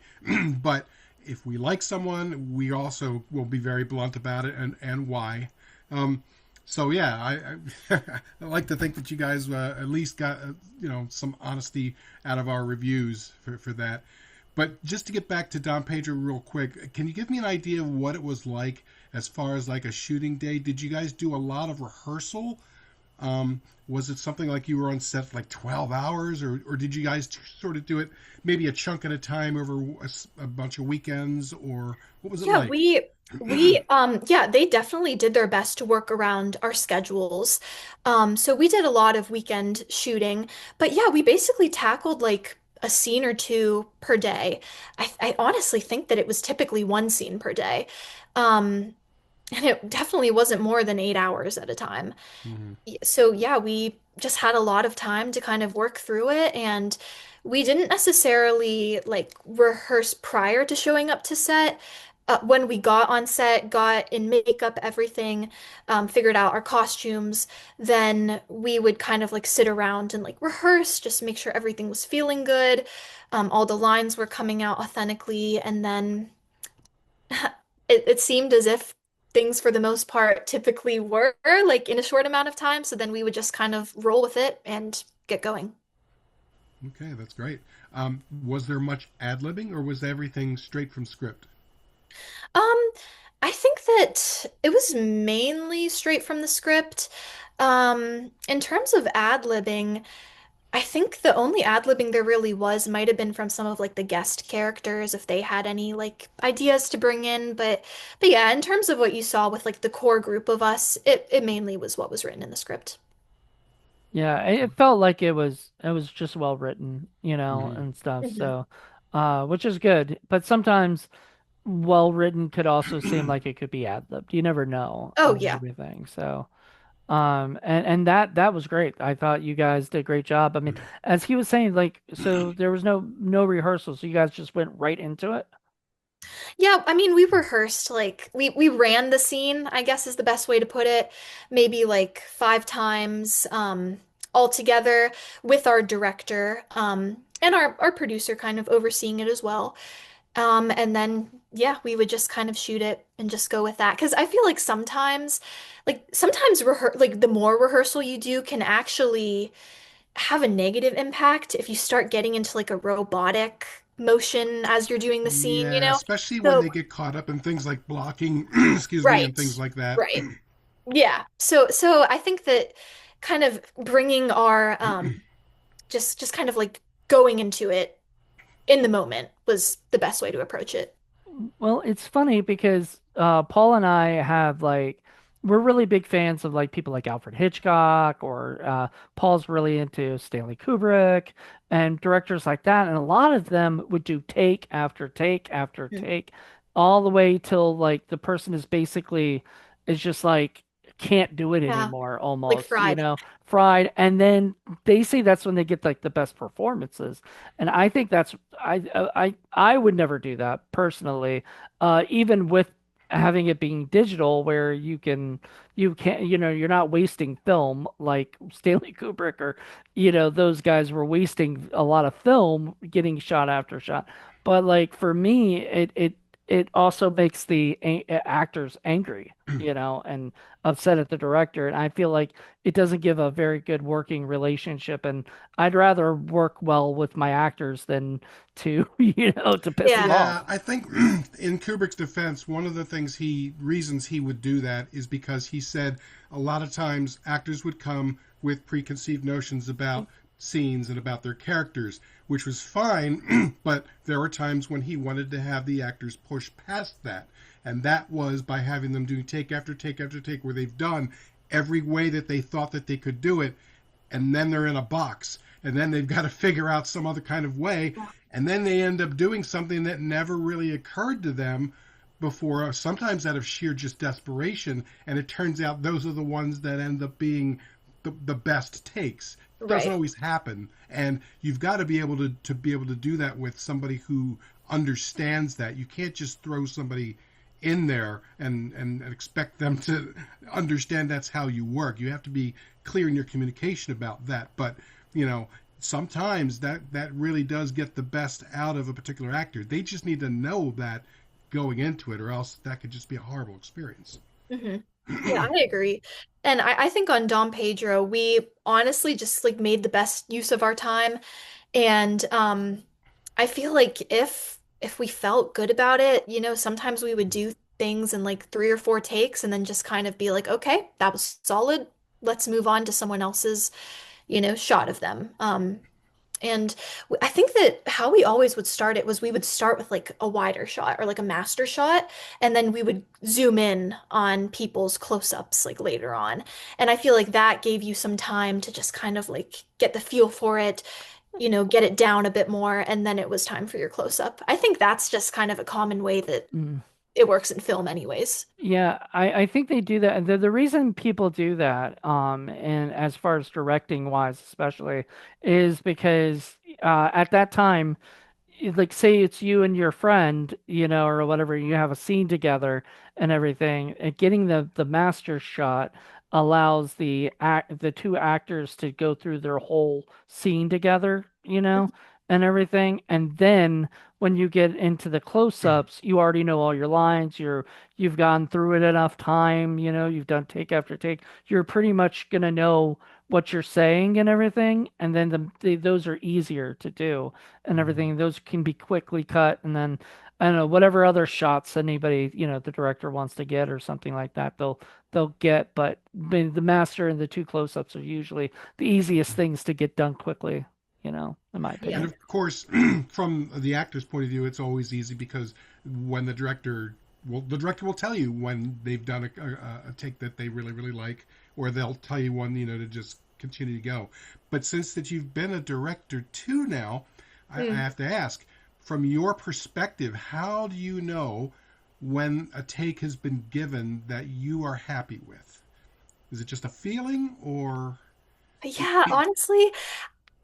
Speaker 2: But if we like someone, we also will be very blunt about it and why. Um, so yeah, I like to think that you guys at least got some honesty out of our reviews for that. But just to get back to Don Pedro real quick, can you give me an idea of what it was like as far as like a shooting day? Did you guys do a lot of rehearsal? Was it something like you were on set for like 12 hours, or did you guys sort of do it maybe a chunk at a time over a bunch of weekends, or what was it
Speaker 3: Yeah,
Speaker 2: like?
Speaker 3: we they definitely did their best to work around our schedules. So we did a lot of weekend shooting, but yeah, we basically tackled like a scene or two per day. I honestly think that it was typically one scene per day. Um, and it definitely wasn't more than 8 hours at a time.
Speaker 2: Hmm.
Speaker 3: So yeah, we just had a lot of time to kind of work through it, and we didn't necessarily like rehearse prior to showing up to set. When we got on set, got in makeup, everything, figured out our costumes, then we would kind of like sit around and like rehearse, just make sure everything was feeling good, all the lines were coming out authentically, and then it seemed as if things for the most part typically were like in a short amount of time. So then we would just kind of roll with it and get going.
Speaker 2: Okay, that's great. Was there much ad libbing, or was everything straight from script?
Speaker 3: Um, I think that it was mainly straight from the script. In terms of ad-libbing, I think the only ad-libbing there really was might have been from some of like the guest characters if they had any like ideas to bring in, but yeah, in terms of what you saw with like the core group of us, it mainly was what was written in the script.
Speaker 1: Yeah, it felt like it was just well written,
Speaker 2: Hmm.
Speaker 1: and stuff.
Speaker 3: Mhm.
Speaker 1: So, which is good. But sometimes well written could also seem like it could be ad-libbed. You never know
Speaker 3: Oh
Speaker 1: on
Speaker 3: yeah.
Speaker 1: everything. So, and that was great. I thought you guys did a great job. I mean, as he was saying, like, so there was no rehearsal, so you guys just went right into it.
Speaker 3: Yeah, I mean, we rehearsed like we ran the scene, I guess is the best way to put it, maybe like 5 times all together with our director and our producer kind of overseeing it as well. And then yeah, we would just kind of shoot it and just go with that because I feel like sometimes like the more rehearsal you do can actually have a negative impact if you start getting into like a robotic motion as you're doing the scene, you
Speaker 2: Yeah,
Speaker 3: know?
Speaker 2: especially when
Speaker 3: So
Speaker 2: they get caught up in things like blocking, excuse me, and
Speaker 3: right.
Speaker 2: things like that.
Speaker 3: Right. Yeah. So I think that kind of bringing our just kind of like going into it in the moment was the best way to approach it.
Speaker 1: Well, it's funny because Paul and I have like we're really big fans of like people like Alfred Hitchcock or Paul's really into Stanley Kubrick and directors like that, and a lot of them would do take after take after
Speaker 3: Mm.
Speaker 1: take, all the way till like the person is basically is just like can't do it
Speaker 3: Yeah.
Speaker 1: anymore
Speaker 3: Like
Speaker 1: almost,
Speaker 3: fried.
Speaker 1: fried, and then they say that's when they get like the best performances. And I think that's I would never do that personally, even with having it being digital, where you can't you're not wasting film like Stanley Kubrick or those guys were wasting a lot of film getting shot after shot. But like for me, it also makes the actors angry, and upset at the director, and I feel like it doesn't give a very good working relationship. And I'd rather work well with my actors than to, to piss them
Speaker 3: Yeah.
Speaker 1: off.
Speaker 2: Yeah, I think in Kubrick's defense, one of the reasons he would do that is because he said a lot of times actors would come with preconceived notions about scenes and about their characters, which was fine, but there were times when he wanted to have the actors push past that. And that was by having them do take after take after take, where they've done every way that they thought that they could do it, and then they're in a box, and then they've got to figure out some other kind of way, and then they end up doing something that never really occurred to them before, sometimes out of sheer just desperation, and it turns out those are the ones that end up being the best takes. It doesn't
Speaker 3: Right.
Speaker 2: always happen, and you've got to be able to be able to do that with somebody who understands that. You can't just throw somebody in there and expect them to understand that's how you work. You have to be clear in your communication about that. But you know, sometimes that really does get the best out of a particular actor. They just need to know that going into it, or else that could just be a horrible experience.
Speaker 3: Hmm. Yeah, I agree. And I think on Dom Pedro, we honestly just like made the best use of our time. And I feel like if we felt good about it, sometimes we would do things in like 3 or 4 takes and then just kind of be like, okay, that was solid. Let's move on to someone else's, shot of them. And I think that how we always would start it was we would start with like a wider shot or like a master shot, and then we would zoom in on people's close-ups like later on. And I feel like that gave you some time to just kind of like get the feel for it, get it down a bit more, and then it was time for your close-up. I think that's just kind of a common way that
Speaker 1: Mm.
Speaker 3: it works in film anyways.
Speaker 1: Yeah, I think they do that. The reason people do that, and as far as directing wise, especially, is because at that time, like say it's you and your friend, or whatever, you have a scene together and everything, and getting the master shot allows the two actors to go through their whole scene together, and everything. And then when you get into the close-ups, you already know all your lines, you've gone through it enough time, you've done take after take. You're pretty much gonna know what you're saying and everything, and then those are easier to do and everything. Those can be quickly cut, and then I don't know whatever other shots anybody the director wants to get or something like that. They'll get, but the master and the two close-ups are usually the easiest things to get done quickly. In my
Speaker 2: And
Speaker 3: Yeah.
Speaker 1: opinion.
Speaker 2: of course, from the actor's point of view, it's always easy because when the director will tell you when they've done a take that they really, really like, or they'll tell you one, to just continue to go. But since that you've been a director too now, I
Speaker 3: Mm.
Speaker 2: have to ask, from your perspective, how do you know when a take has been given that you are happy with? Is it just a feeling, or
Speaker 3: Yeah, honestly,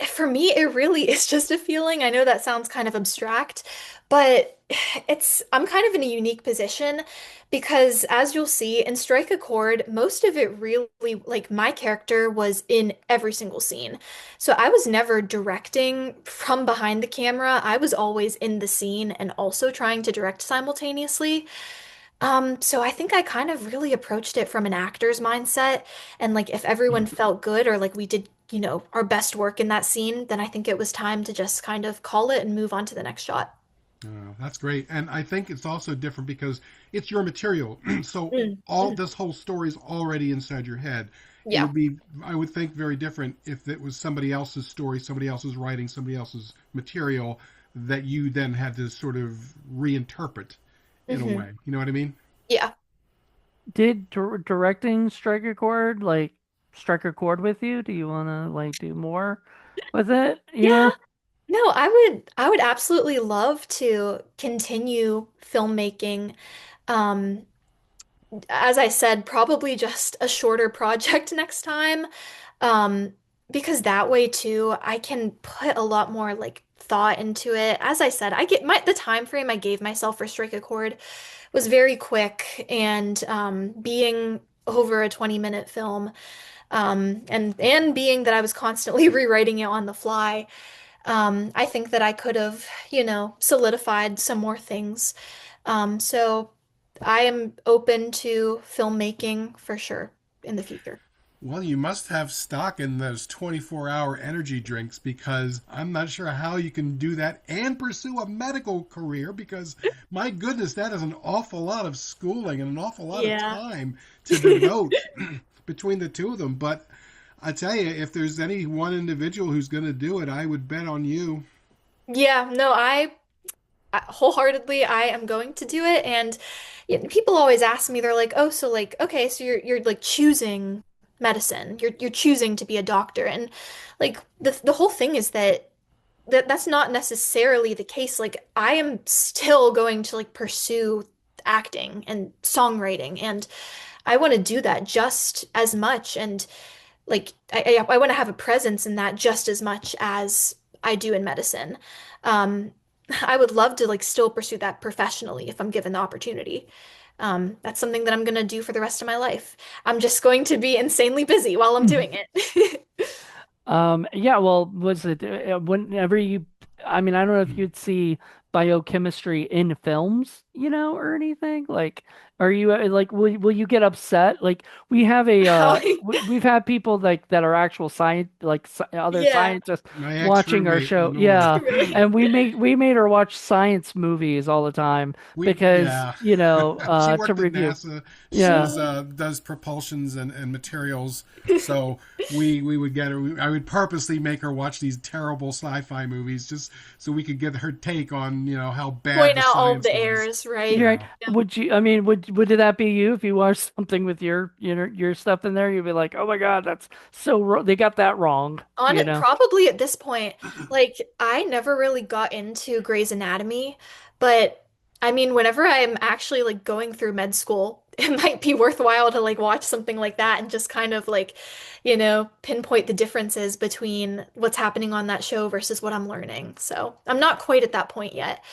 Speaker 3: for me, it really is just a feeling. I know that sounds kind of abstract, but I'm kind of in a unique position because as you'll see in Strike a Chord, most of it really, like my character was in every single scene. So I was never directing from behind the camera. I was always in the scene and also trying to direct simultaneously. So I think I kind of really approached it from an actor's mindset. And like if everyone felt good or like we did, our best work in that scene, then I think it was time to just kind of call it and move on to the next shot.
Speaker 2: That's great. And I think it's also different because it's your material. So
Speaker 3: Mm.
Speaker 2: all
Speaker 3: Mhm.
Speaker 2: this whole story is already inside your head. It
Speaker 3: Yeah.
Speaker 2: would be, I would think, very different if it was somebody else's story, somebody else's writing, somebody else's material that you then had to sort of reinterpret in a
Speaker 3: Hmm.
Speaker 2: way. You know what I mean?
Speaker 3: Yeah.
Speaker 1: Did directing strike a chord with you? Do you want to like do more with it?
Speaker 3: Yeah. No, I would absolutely love to continue filmmaking. Um, as I said, probably just a shorter project next time. Um, because that way too, I can put a lot more like thought into it. As I said, I get the time frame I gave myself for Strike a Chord was very quick, and being over a 20-minute film, and being that I was constantly rewriting it on the fly, I think that I could have, solidified some more things. So I am open to filmmaking for sure in the future.
Speaker 2: Well, you must have stock in those 24-hour energy drinks because I'm not sure how you can do that and pursue a medical career because, my goodness, that is an awful lot of schooling and an awful lot of
Speaker 3: Yeah.
Speaker 2: time to devote between the two of them. But I tell you, if there's any one individual who's going to do it, I would bet on you.
Speaker 3: Yeah, no, wholeheartedly I am going to do it. And people always ask me, they're like, "Oh, so like, okay, so you're like choosing medicine. You're choosing to be a doctor. And like the whole thing is that's not necessarily the case. Like I am still going to like pursue acting and songwriting, and I want to do that just as much. And like I want to have a presence in that just as much as I do in medicine. Um, I would love to like still pursue that professionally if I'm given the opportunity. That's something that I'm gonna do for the rest of my life. I'm just going to be insanely busy while I'm doing it.
Speaker 1: Yeah, well, was it whenever you, I mean, I don't know if you'd see biochemistry in films, or anything. Like, are you like, will you get upset? Like, we have we've had people like that are actual science, like other
Speaker 3: Yeah,
Speaker 1: scientists
Speaker 2: My ex
Speaker 1: watching our
Speaker 2: roommate,
Speaker 1: show.
Speaker 2: Lenore.
Speaker 1: Yeah,
Speaker 3: really.
Speaker 1: and we made her watch science movies all the time because,
Speaker 2: Yeah. She
Speaker 1: to
Speaker 2: worked at
Speaker 1: review.
Speaker 2: NASA.
Speaker 1: Yeah.
Speaker 2: She's does propulsions and materials. So we would get her. I would purposely make her watch these terrible sci-fi movies just so we could get her take on how bad
Speaker 3: Point
Speaker 2: the
Speaker 3: out all of
Speaker 2: science
Speaker 3: the
Speaker 2: was.
Speaker 3: errors, right?
Speaker 1: You're right.
Speaker 2: Yeah.
Speaker 1: Would you, I mean, would that be you if you watched something with your stuff in there? You'd be like, oh my God, that's so wrong. They got that wrong,
Speaker 3: On
Speaker 1: you
Speaker 3: it,
Speaker 1: know?
Speaker 3: probably at this point, like I never really got into Grey's Anatomy, but I mean, whenever I'm actually like going through med school, it might be worthwhile to like watch something like that and just kind of like, pinpoint the differences between what's happening on that show versus what I'm learning. So I'm not quite at that point yet.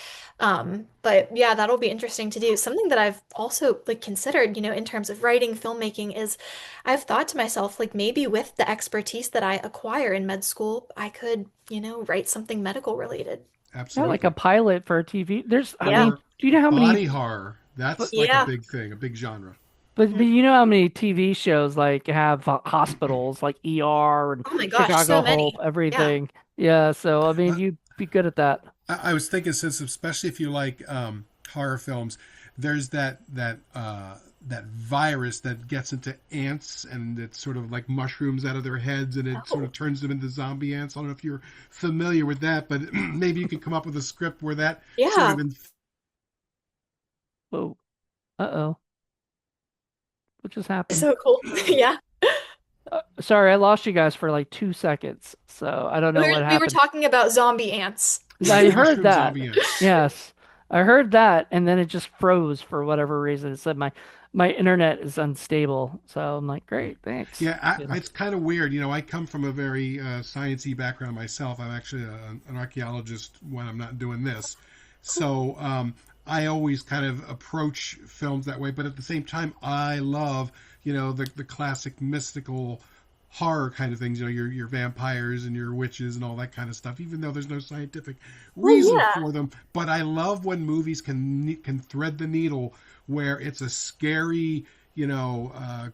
Speaker 3: But yeah, that'll be interesting to do. Something that I've also like considered, in terms of writing, filmmaking is I've thought to myself, like maybe with the expertise that I acquire in med school, I could, write something medical related.
Speaker 1: Yeah, like a
Speaker 2: Absolutely.
Speaker 1: pilot for a TV. I
Speaker 3: Yeah.
Speaker 1: mean,
Speaker 2: Or
Speaker 1: do you know how many,
Speaker 2: body horror.
Speaker 1: but,
Speaker 2: That's like a
Speaker 3: Yeah.
Speaker 2: big thing, a big genre.
Speaker 1: but
Speaker 3: Mhm.
Speaker 1: you know how many TV shows like have hospitals like ER and
Speaker 3: Oh my gosh,
Speaker 1: Chicago
Speaker 3: so
Speaker 1: Hope,
Speaker 3: many. Yeah.
Speaker 1: everything. Yeah, so I mean,
Speaker 2: Uh,
Speaker 1: you'd be good at that.
Speaker 2: I was thinking, since especially if you like horror films, there's that virus that gets into ants and it sort of like mushrooms out of their heads and it sort
Speaker 3: Oh,
Speaker 2: of turns them into zombie ants. I don't know if you're familiar with that, but maybe you could come up with a script where that sort
Speaker 3: yeah.
Speaker 2: of
Speaker 1: Whoa. Uh-oh. What just happened?
Speaker 3: So cool. Yeah.
Speaker 1: Sorry, I lost you guys for like 2 seconds, so I don't
Speaker 3: We
Speaker 1: know
Speaker 3: were,
Speaker 1: what
Speaker 3: we were
Speaker 1: happened.
Speaker 3: talking about zombie ants.
Speaker 1: I heard
Speaker 2: mushroom
Speaker 1: that.
Speaker 2: zombie ants.
Speaker 1: Yes. I heard that and then it just froze for whatever reason. It said my internet is unstable. So I'm like, great, thanks.
Speaker 2: Yeah, it's kind of weird. I come from a very sciencey background myself. I'm actually an archaeologist when I'm not doing this.
Speaker 3: Cool.
Speaker 2: So I always kind of approach films that way. But at the same time, I love, the classic mystical horror kind of things. Your vampires and your witches and all that kind of stuff. Even though there's no scientific
Speaker 3: Well,
Speaker 2: reason
Speaker 3: yeah.
Speaker 2: for them, but I love when movies can thread the needle where it's a scary,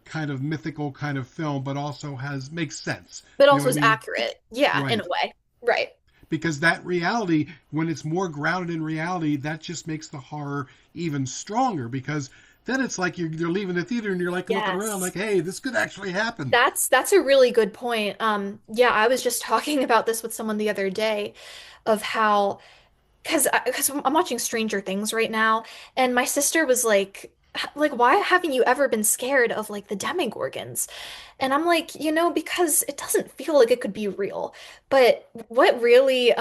Speaker 2: kind of mythical kind of film, but also makes sense.
Speaker 3: But
Speaker 2: You know
Speaker 3: also
Speaker 2: what I
Speaker 3: is
Speaker 2: mean?
Speaker 3: accurate. Yeah, in
Speaker 2: Right.
Speaker 3: a way. Right.
Speaker 2: Because that reality, when it's more grounded in reality, that just makes the horror even stronger. Because then it's like you're leaving the theater and you're like looking around,
Speaker 3: Yes.
Speaker 2: like, hey, this could actually happen.
Speaker 3: That's a really good point. Yeah, I was just talking about this with someone the other day of how because I'm watching Stranger Things right now, and my sister was like, why haven't you ever been scared of like the Demogorgons? And I'm like, because it doesn't feel like it could be real. But what really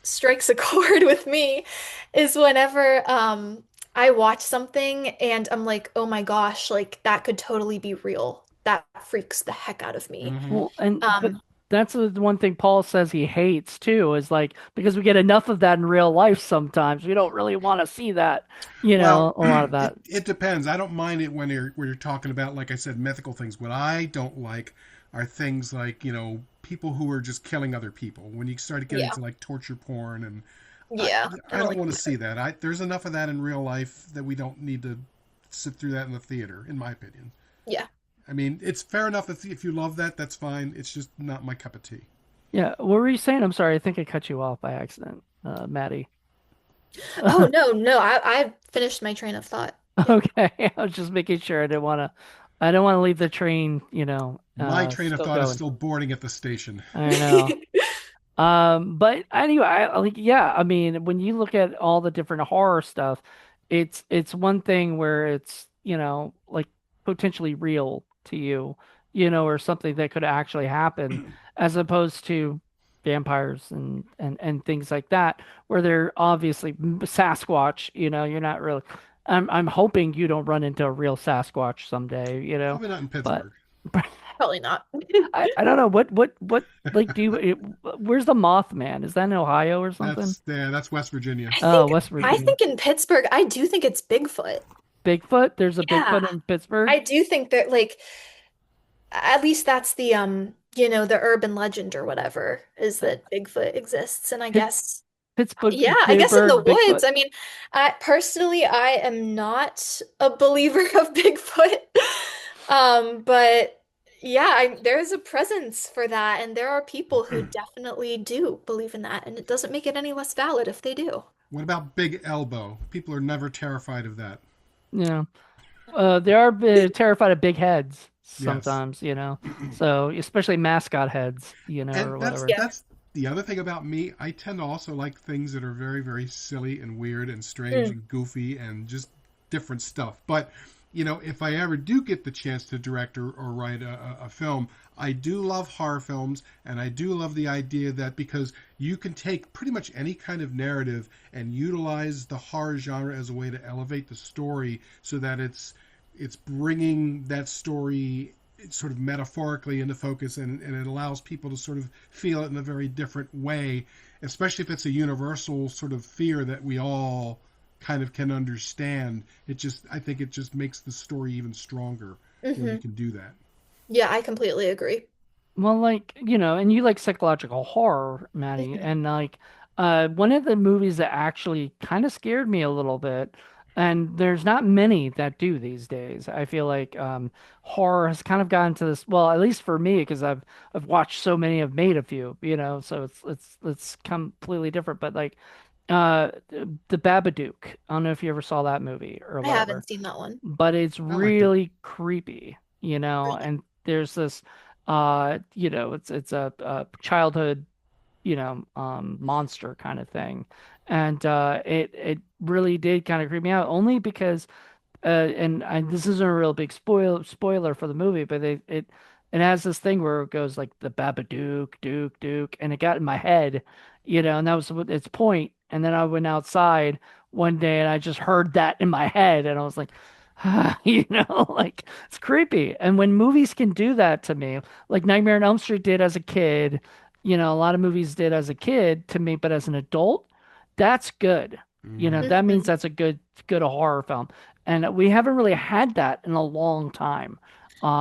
Speaker 3: strikes a chord with me is whenever I watch something and I'm like, oh my gosh, like that could totally be real. That freaks the heck out of me.
Speaker 2: Hmm.
Speaker 1: Well, but
Speaker 3: Um,
Speaker 1: that's the one thing Paul says he hates too, is like because we get enough of that in real life sometimes. We don't really want to see that,
Speaker 2: Well,
Speaker 1: a lot of that.
Speaker 2: it depends. I don't mind it when you're talking about, like I said, mythical things. What I don't like are things like, people who are just killing other people. When you start to get
Speaker 3: yeah,
Speaker 2: into like torture porn, and I,
Speaker 3: yeah, I
Speaker 2: I
Speaker 3: don't
Speaker 2: don't
Speaker 3: like
Speaker 2: want to
Speaker 3: that
Speaker 2: see
Speaker 3: either.
Speaker 2: that. There's enough of that in real life that we don't need to sit through that in the theater, in my opinion.
Speaker 3: Yeah.
Speaker 2: I mean, it's fair enough if you love that, that's fine. It's just not my cup of tea.
Speaker 1: Yeah, what were you saying? I'm sorry, I think I cut you off by accident, Maddie.
Speaker 3: Oh no, no, I finished my train of thought. Yeah.
Speaker 1: Okay, I was just making sure I don't want to leave the train,
Speaker 2: My train of
Speaker 1: still
Speaker 2: thought is
Speaker 1: going.
Speaker 2: still boarding at the station.
Speaker 1: I know. But anyway, like, yeah, I mean, when you look at all the different horror stuff, it's one thing where it's, like potentially real to you, or something that could actually happen, as opposed to vampires and things like that, where they're obviously Sasquatch. You're not really. I'm hoping you don't run into a real Sasquatch someday.
Speaker 2: Probably not in
Speaker 1: But
Speaker 2: Pittsburgh.
Speaker 3: Probably not.
Speaker 1: I don't know what like where's the Mothman? Is that in Ohio or something?
Speaker 2: That's West Virginia.
Speaker 3: I
Speaker 1: Oh,
Speaker 3: think
Speaker 1: West
Speaker 3: I
Speaker 1: Virginia.
Speaker 3: think in Pittsburgh, I do think it's Bigfoot.
Speaker 1: Bigfoot? There's a
Speaker 3: Yeah.
Speaker 1: Bigfoot in Pittsburgh?
Speaker 3: I do think that like at least that's the the urban legend or whatever is that Bigfoot exists. And I
Speaker 1: Pit,
Speaker 3: guess
Speaker 1: Pittsburgh,
Speaker 3: yeah, I guess in the
Speaker 1: Pittsburgh, Bigfoot.
Speaker 3: woods. I mean, I am not a believer of Bigfoot. But yeah, there's a presence for that, and there are people who definitely do believe in that, and it doesn't make it any less valid if they do.
Speaker 2: What about Big Elbow? People are never terrified of that.
Speaker 1: Yeah. They are terrified of big heads
Speaker 2: Yes.
Speaker 1: sometimes, so especially mascot heads,
Speaker 2: And
Speaker 1: or
Speaker 2: that's
Speaker 1: whatever.
Speaker 3: Yeah.
Speaker 2: that's the other thing about me. I tend to also like things that are very, very silly and weird and strange
Speaker 3: Mm.
Speaker 2: and goofy and just different stuff. But if I ever do get the chance to direct or write a film, I do love horror films, and I do love the idea that because you can take pretty much any kind of narrative and utilize the horror genre as a way to elevate the story so that it's bringing that story sort of metaphorically into focus, and it allows people to sort of feel it in a very different way, especially if it's a universal sort of fear that we all kind of can understand. I think it just makes the story even stronger when you
Speaker 3: Hmm.
Speaker 2: can do that.
Speaker 3: Yeah, I completely agree.
Speaker 1: Well, like, and you like psychological horror, Maddie,
Speaker 3: Hmm.
Speaker 1: and like one of the movies that actually kind of scared me a little bit, and there's not many that do these days. I feel like horror has kind of gotten to this, well, at least for me, because I've watched so many, I've made a few, so it's completely different. But like the Babadook, I don't know if you ever saw that movie or
Speaker 3: I
Speaker 1: whatever,
Speaker 3: haven't seen that one.
Speaker 1: but it's
Speaker 2: I liked it.
Speaker 1: really creepy,
Speaker 3: Really?
Speaker 1: and there's this it's a childhood, monster kind of thing. And it really did kind of creep me out, only because this isn't a real big spoiler for the movie, but it has this thing where it goes like the Babadook, Duke, Duke, and it got in my head, and that was its point. And then I went outside one day and I just heard that in my head, and I was like, like it's creepy. And when movies can do that to me, like Nightmare on Elm Street did as a kid, a lot of movies did as a kid to me, but as an adult, that's good.
Speaker 2: Hmm.
Speaker 1: That means
Speaker 3: Hmm.
Speaker 1: that's a good horror film. And we haven't really had that in a long time.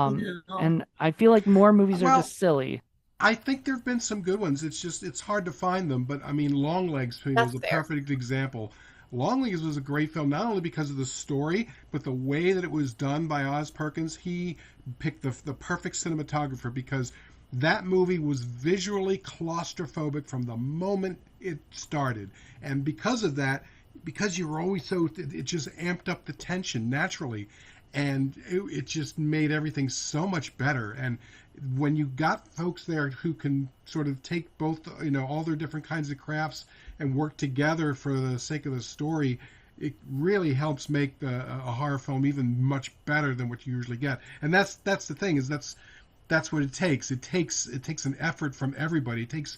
Speaker 3: No,
Speaker 1: And I feel like more movies are
Speaker 2: Well,
Speaker 1: just silly.
Speaker 2: I think there have been some good ones. It's hard to find them, but I mean, Longlegs to me was
Speaker 3: that's
Speaker 2: a
Speaker 3: fair.
Speaker 2: perfect example. Longlegs was a great film, not only because of the story, but the way that it was done by Oz Perkins. He picked the perfect cinematographer because that movie was visually claustrophobic from the moment it started, and because of that, because you were always it just amped up the tension naturally, and it just made everything so much better. And when you got folks there who can sort of take both, all their different kinds of crafts and work together for the sake of the story, it really helps make a horror film even much better than what you usually get. And that's the thing, is that's what it takes. It takes an effort from everybody. It takes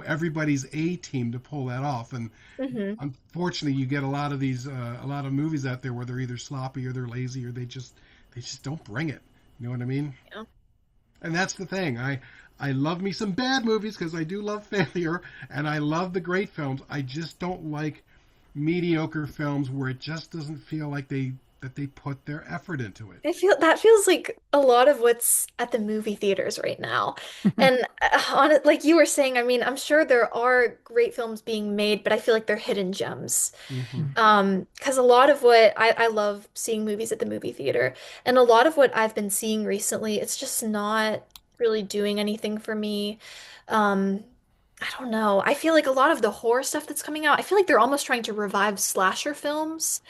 Speaker 2: everybody's A team to pull that off. And
Speaker 3: Hmm.
Speaker 2: unfortunately, you get a lot of movies out there where they're either sloppy or they're lazy or they just don't bring it. You know what I mean?
Speaker 3: Yeah.
Speaker 2: And that's the thing. I love me some bad movies because I do love failure, and I love the great films. I just don't like mediocre films where it just doesn't feel like they put their effort into it.
Speaker 3: I feel that feels like a lot of what's at the movie theaters right now. And on it, like you were saying, I mean, I'm sure there are great films being made, but I feel like they're hidden gems.
Speaker 2: Hmm.
Speaker 3: Because a lot of what I love seeing movies at the movie theater, and a lot of what I've been seeing recently, it's just not really doing anything for me. Um, I don't know. I feel like a lot of the horror stuff that's coming out, I feel like they're almost trying to revive slasher films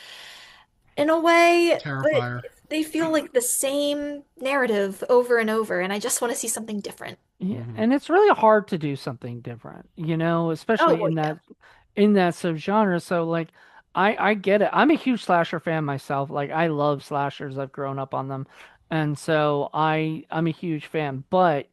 Speaker 3: in a way, but
Speaker 2: Terrifier.
Speaker 3: they feel like the same narrative over and over, and I just want to see something different.
Speaker 1: Yeah,
Speaker 2: Hmm.
Speaker 1: and it's really hard to do something different,
Speaker 3: Oh,
Speaker 1: especially
Speaker 3: well, yeah.
Speaker 1: in that subgenre. So like I get it. I'm a huge slasher fan myself. Like I love slashers. I've grown up on them. And so I'm a huge fan, but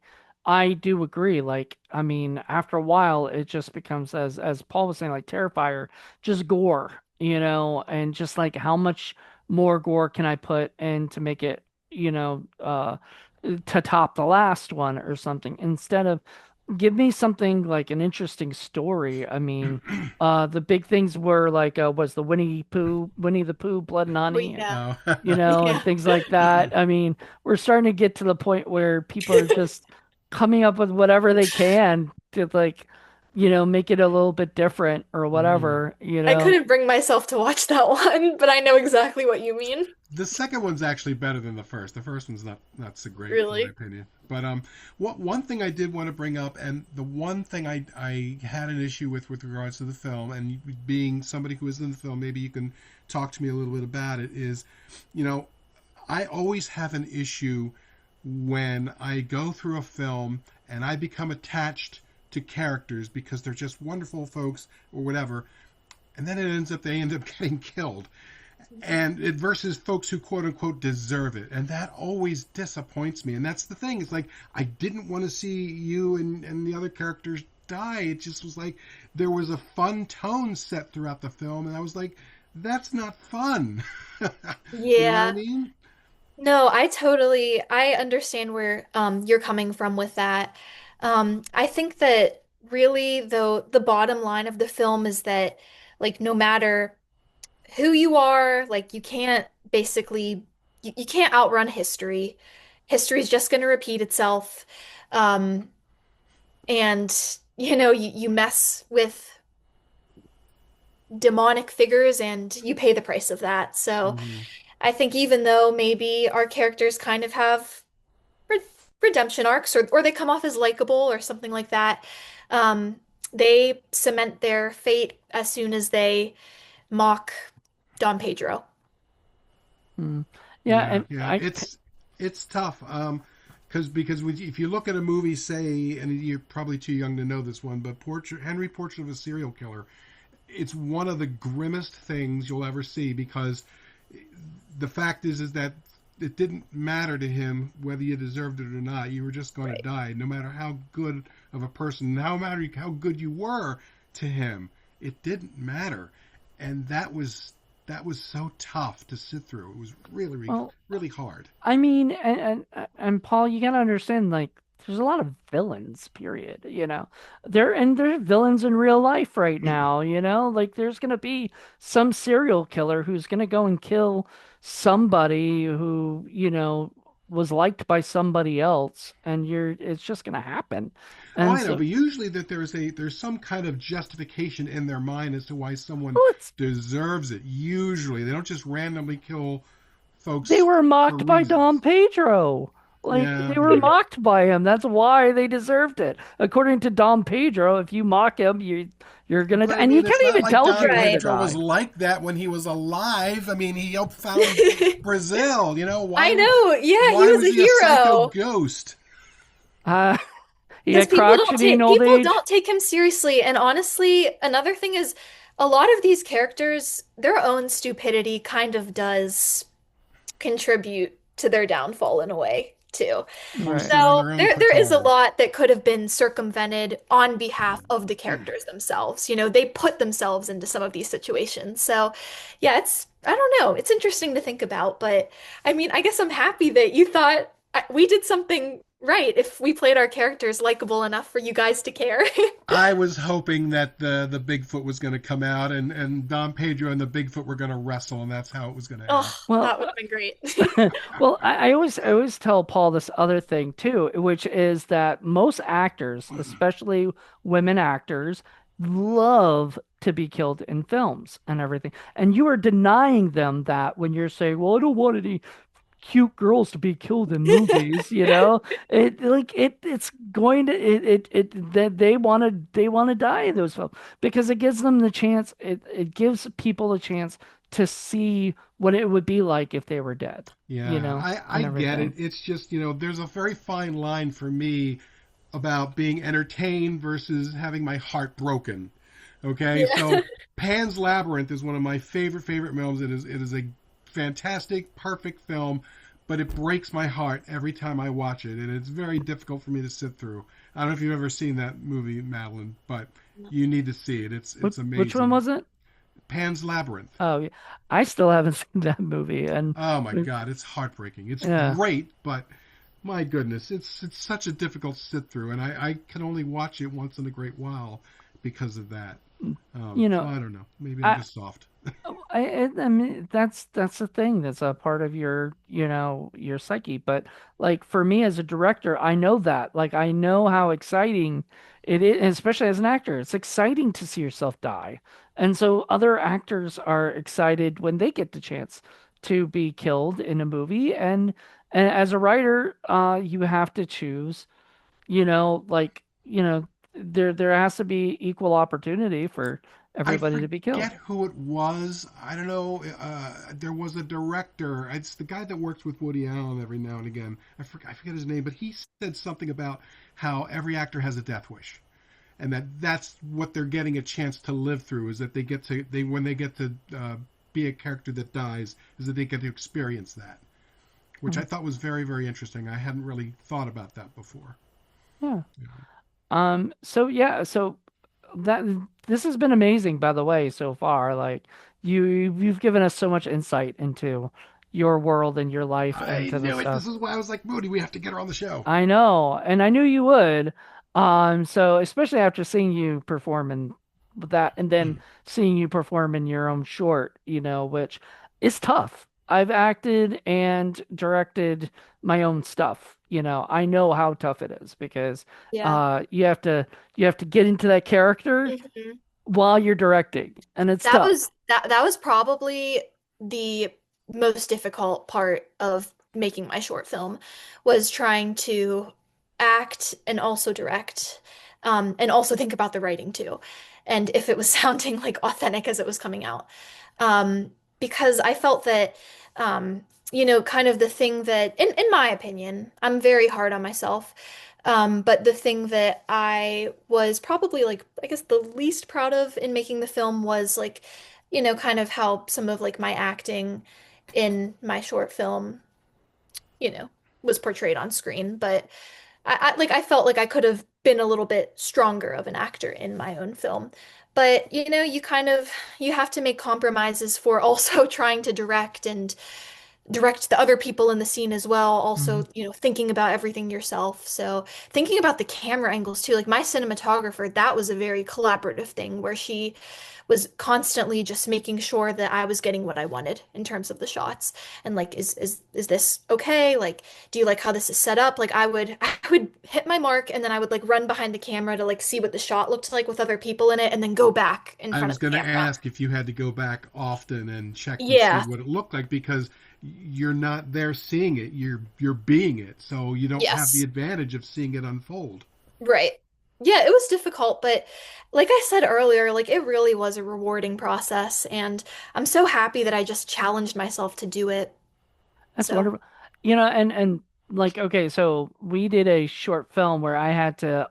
Speaker 1: I do agree. Like, I mean, after a while, it just becomes as Paul was saying, like Terrifier, just gore, and just like how much more gore can I put in to make it, you know, uh, to top the last one or something instead of give me something like an interesting story. I mean, the big things were like was the Winnie the Pooh, Blood and
Speaker 3: Oh
Speaker 1: Honey,
Speaker 3: yeah.
Speaker 2: Oh.
Speaker 1: and
Speaker 3: Yeah.
Speaker 1: things like that. I mean, we're starting to get to the point where people are just coming up with whatever they can to like, make it a little bit different or
Speaker 2: Mhm.
Speaker 1: whatever,
Speaker 3: I couldn't bring myself to watch that one, but I know exactly what you mean.
Speaker 2: The second one's actually better than the first. The first one's not so great in my
Speaker 3: Really.
Speaker 2: opinion. But one thing I did want to bring up, and the one thing I had an issue with regards to the film, and being somebody who is in the film, maybe you can talk to me a little bit about it. Is, you know, I always have an issue when I go through a film and I become attached to characters because they're just wonderful folks or whatever, and then they end up getting killed, and it versus folks who quote unquote deserve it, and that always disappoints me. And that's the thing, it's like I didn't want to see you and the other characters die. It just was like there was a fun tone set throughout the film, and I was like, that's not fun. You know what I
Speaker 3: Yeah.
Speaker 2: mean?
Speaker 3: No, I understand where you're coming from with that. I think that really though the bottom line of the film is that like no matter who you are, like you can't basically you can't outrun history. History is just going to repeat itself. Um, and you mess with demonic figures and you pay the price of that. So
Speaker 2: Hmm.
Speaker 3: I think even though maybe our characters kind of have re redemption arcs or they come off as likable or something like that, um, they cement their fate as soon as they mock Don Pedro.
Speaker 1: Mm. Yeah,
Speaker 2: Yeah,
Speaker 1: and
Speaker 2: yeah, it's tough. Because if you look at a movie, say, and you're probably too young to know this one, but Portrait of a Serial Killer, it's one of the grimmest things you'll ever see, because the fact is that it didn't matter to him whether you deserved it or not. You were just going to
Speaker 3: Right.
Speaker 2: die, no matter how good of a person, no matter how good you were to him. It didn't matter, and that was so tough to sit through. It was really, really,
Speaker 1: well,
Speaker 2: really hard.
Speaker 1: I mean, and Paul, you gotta understand, like, there's a lot of villains, period, there's villains in real life right now, like there's gonna be some serial killer who's gonna go and kill somebody who, was liked by somebody else, and it's just gonna happen.
Speaker 2: Oh,
Speaker 1: And
Speaker 2: I know,
Speaker 1: so,
Speaker 2: but usually that there's some kind of justification in their mind as to why someone
Speaker 1: well,
Speaker 2: deserves it. Usually, they don't just randomly kill
Speaker 1: they
Speaker 2: folks
Speaker 1: were
Speaker 2: for
Speaker 1: mocked by Dom
Speaker 2: reasons.
Speaker 1: Pedro. Like
Speaker 2: Yeah,
Speaker 1: they were
Speaker 2: yeah.
Speaker 1: mocked by him. That's why they deserved it. According to Dom Pedro, if you mock him, you're gonna die.
Speaker 2: But I
Speaker 1: And he
Speaker 2: mean, it's
Speaker 1: can't
Speaker 2: not
Speaker 1: even
Speaker 2: like
Speaker 1: tells
Speaker 2: Don
Speaker 1: you're gonna
Speaker 3: Right.
Speaker 2: Pedro was
Speaker 1: die.
Speaker 2: like that when he was alive. I mean, he helped found Brazil.
Speaker 3: I know. Yeah, he
Speaker 2: Why
Speaker 3: was
Speaker 2: was
Speaker 3: a
Speaker 2: he a psycho
Speaker 3: hero.
Speaker 2: ghost?
Speaker 1: Uh, he
Speaker 3: Because
Speaker 1: had crotchety in old
Speaker 3: people
Speaker 1: age.
Speaker 3: don't take him seriously. And honestly, another thing is a lot of these characters, their own stupidity kind of does contribute to their downfall in a way, too.
Speaker 1: Right.
Speaker 2: Boosted on
Speaker 3: So
Speaker 2: their own
Speaker 3: there is a
Speaker 2: petard.
Speaker 3: lot that could have been circumvented on behalf of the characters themselves. They put themselves into some of these situations. So yeah, I don't know. It's interesting to think about, but I mean, I guess I'm happy that you thought we did something right if we played our characters likable enough for you guys to care.
Speaker 2: I was hoping that the Bigfoot was going to come out, and Don Pedro and the Bigfoot were going to wrestle, and that's how it was going to end.
Speaker 3: Oh,
Speaker 1: Well,
Speaker 3: that would have been great.
Speaker 1: well, I always tell Paul this other thing too, which is that most actors, especially women actors, love to be killed in films and everything. And you are denying them that when you're saying, "Well, I don't want any cute girls to be killed in movies," it's going to it that they want to die in those films because it gives them the chance. It gives people a chance to see what it would be like if they were dead,
Speaker 2: Yeah, I
Speaker 1: and
Speaker 2: get it.
Speaker 1: everything.
Speaker 2: It's just, there's a very fine line for me about being entertained versus having my heart broken. Okay,
Speaker 3: Yeah.
Speaker 2: so Pan's Labyrinth is one of my favorite films. It is a fantastic, perfect film, but it breaks my heart every time I watch it, and it's very difficult for me to sit through. I don't know if you've ever seen that movie, Madeline, but you need to see it. It's
Speaker 1: Which one
Speaker 2: amazing.
Speaker 1: was it?
Speaker 2: Pan's Labyrinth.
Speaker 1: Oh, yeah. I still haven't seen that movie, and
Speaker 2: Oh my God, it's heartbreaking. It's
Speaker 1: yeah,
Speaker 2: great, but my goodness, it's such a difficult sit through, and I can only watch it once in a great while because of that.
Speaker 1: you
Speaker 2: So
Speaker 1: know,
Speaker 2: I don't know. Maybe I'm
Speaker 1: I
Speaker 2: just soft.
Speaker 1: I mean that's the thing. That's a part of your, your psyche. But like for me as a director, I know that. Like I know how exciting it is, especially as an actor. It's exciting to see yourself die. And so other actors are excited when they get the chance to be killed in a movie. And as a writer, you have to choose, like, there has to be equal opportunity for
Speaker 2: I
Speaker 1: everybody to be
Speaker 2: forget
Speaker 1: killed.
Speaker 2: who it was. I don't know. There was a director. It's the guy that works with Woody Allen every now and again. I forget his name, but he said something about how every actor has a death wish, and that's what they're getting a chance to live through. Is that they when they get to be a character that dies, is that they get to experience that, which I
Speaker 1: Mhm.
Speaker 2: thought was very very interesting. I hadn't really thought about that before.
Speaker 1: Yeah. So yeah, so that this has been amazing, by the way, so far. Like you've given us so much insight into your world and your life and
Speaker 2: I
Speaker 1: to the
Speaker 2: knew it.
Speaker 1: stuff.
Speaker 2: This is why I was like, Moody, we have to get her on the show.
Speaker 1: I know, and I knew you would. So especially after seeing you perform in that, and then seeing you perform in your own short, which is tough. I've acted and directed my own stuff. I know how tough it is because
Speaker 3: Yeah.
Speaker 1: you have to get into that character
Speaker 3: Mhm.
Speaker 1: while you're directing, and it's
Speaker 3: That
Speaker 1: tough.
Speaker 3: was that was probably the most difficult part of making my short film was trying to act and also direct, and also think about the writing too, and if it was sounding like authentic as it was coming out. Because I felt that, kind of the thing that, in my opinion, I'm very hard on myself. But the thing that I was probably like, I guess the least proud of in making the film was like, kind of how some of like my acting in my short film, you know, was portrayed on screen. But I felt like I could have been a little bit stronger of an actor in my own film. But you have to make compromises for also trying to direct the other people in the scene as well,
Speaker 1: Mhm.
Speaker 3: also, thinking about everything yourself. So thinking about the camera angles too, like my cinematographer, that was a very collaborative thing where she was constantly just making sure that I was getting what I wanted in terms of the shots. And like, is this okay? Like, do you like how this is set up? Like I would hit my mark and then I would like run behind the camera to like see what the shot looked like with other people in it and then go back in
Speaker 2: I
Speaker 3: front
Speaker 2: was
Speaker 3: of the
Speaker 2: going to
Speaker 3: camera.
Speaker 2: ask if you had to go back often and check to see
Speaker 3: Yeah.
Speaker 2: what it looked like because you're not there seeing it. You're being it, so you don't have the
Speaker 3: Yes.
Speaker 2: advantage of seeing it unfold.
Speaker 3: Right. Yeah, it was difficult, but like I said earlier, like it really was a rewarding process, and I'm so happy that I just challenged myself to do it.
Speaker 1: That's
Speaker 3: So,
Speaker 1: wonderful. And like, okay, so we did a short film where I had to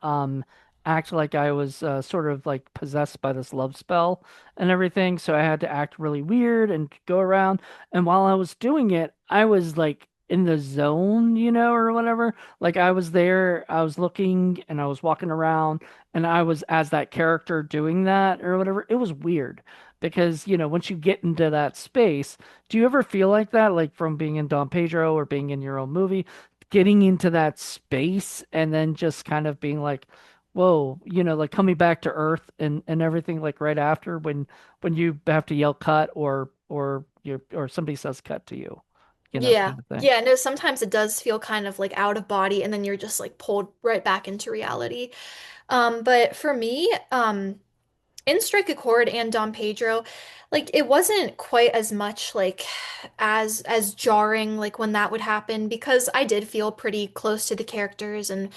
Speaker 1: act like I was sort of like possessed by this love spell and everything. So I had to act really weird and go around. And while I was doing it, I was like in the zone, or whatever. Like I was there, I was looking and I was walking around and I was as that character doing that or whatever. It was weird because, once you get into that space, do you ever feel like that, like from being in Don Pedro or being in your own movie, getting into that space and then just kind of being like, whoa, like coming back to earth and everything like right after when you have to yell cut or somebody says cut to you,
Speaker 3: yeah.
Speaker 1: kind of thing.
Speaker 3: Yeah, no, sometimes it does feel kind of like out of body and then you're just like pulled right back into reality. But for me, in Strike a Chord and Dom Pedro, like it wasn't quite as much like as jarring like when that would happen because I did feel pretty close to the characters and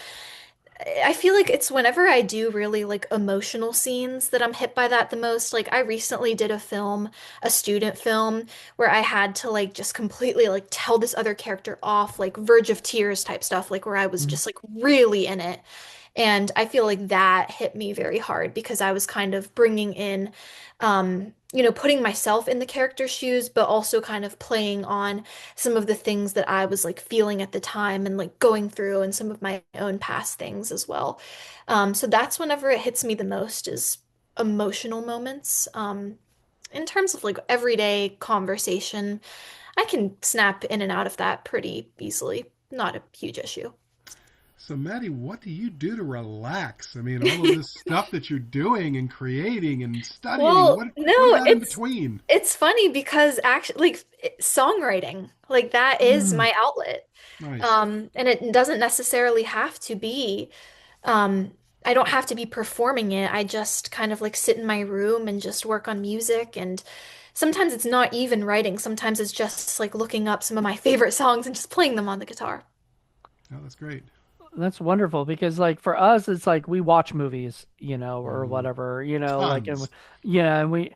Speaker 3: I feel like it's whenever I do really like emotional scenes that I'm hit by that the most. Like I recently did a film, a student film, where I had to like just completely like tell this other character off, like verge of tears type stuff, like where I was
Speaker 1: Mhm.
Speaker 3: just like really in it. And I feel like that hit me very hard because I was kind of bringing in, putting myself in the character's shoes, but also kind of playing on some of the things that I was like feeling at the time and like going through and some of my own past things as well. So that's whenever it hits me the most is emotional moments. In terms of like everyday conversation, I can snap in and out of that pretty easily. Not a huge issue.
Speaker 2: So, Maddie, what do you do to relax? I mean, all of this stuff that you're doing and creating and studying,
Speaker 3: Well,
Speaker 2: what
Speaker 3: no,
Speaker 2: about in between?
Speaker 3: it's funny because actually like songwriting, like that is
Speaker 1: Mm.
Speaker 3: my outlet.
Speaker 2: Nice.
Speaker 3: And it doesn't necessarily have to be um I don't have to be performing it. I just kind of like sit in my room and just work on music and sometimes it's not even writing. Sometimes it's just like looking up some of my favorite songs and just playing them on the guitar.
Speaker 2: Oh, that's great.
Speaker 1: That's wonderful because like for us it's like we watch movies, or
Speaker 2: Hmm.
Speaker 1: whatever, like and
Speaker 2: Tons.
Speaker 1: yeah, and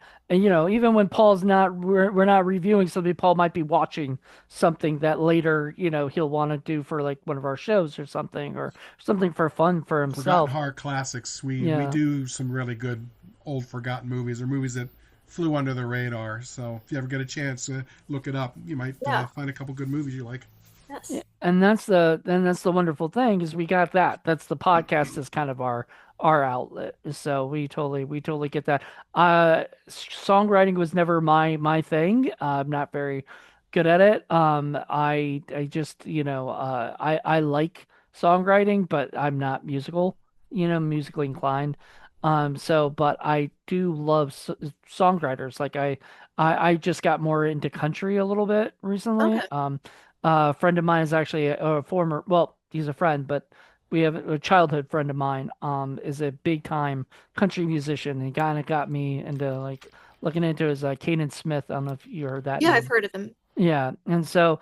Speaker 1: even when Paul's not we're not reviewing something, Paul might be watching something that later, he'll want to do for like one of our shows or something for fun for
Speaker 2: Forgotten
Speaker 1: himself.
Speaker 2: horror classics. We
Speaker 1: Yeah.
Speaker 2: do some really good old forgotten movies or movies that flew under the radar. So if you ever get a chance, look it up. You might
Speaker 3: Yeah.
Speaker 2: find a couple good movies you like.
Speaker 1: Yeah,
Speaker 3: Yes.
Speaker 1: and that's the wonderful thing is we got that. That's the podcast is kind of our outlet. So we totally get that. Songwriting was never my thing. I'm not very good at it. I just I like songwriting, but I'm not musically inclined. But I do love songwriters. Like I just got more into country a little bit recently.
Speaker 3: Okay.
Speaker 1: A friend of mine is actually a former, well, he's a friend, but we have a childhood friend of mine, is a big time country musician. He kind of got me into like looking into his Caden Smith. I don't know if you heard that
Speaker 3: Yeah, I've
Speaker 1: name.
Speaker 3: heard of him.
Speaker 1: Yeah, and so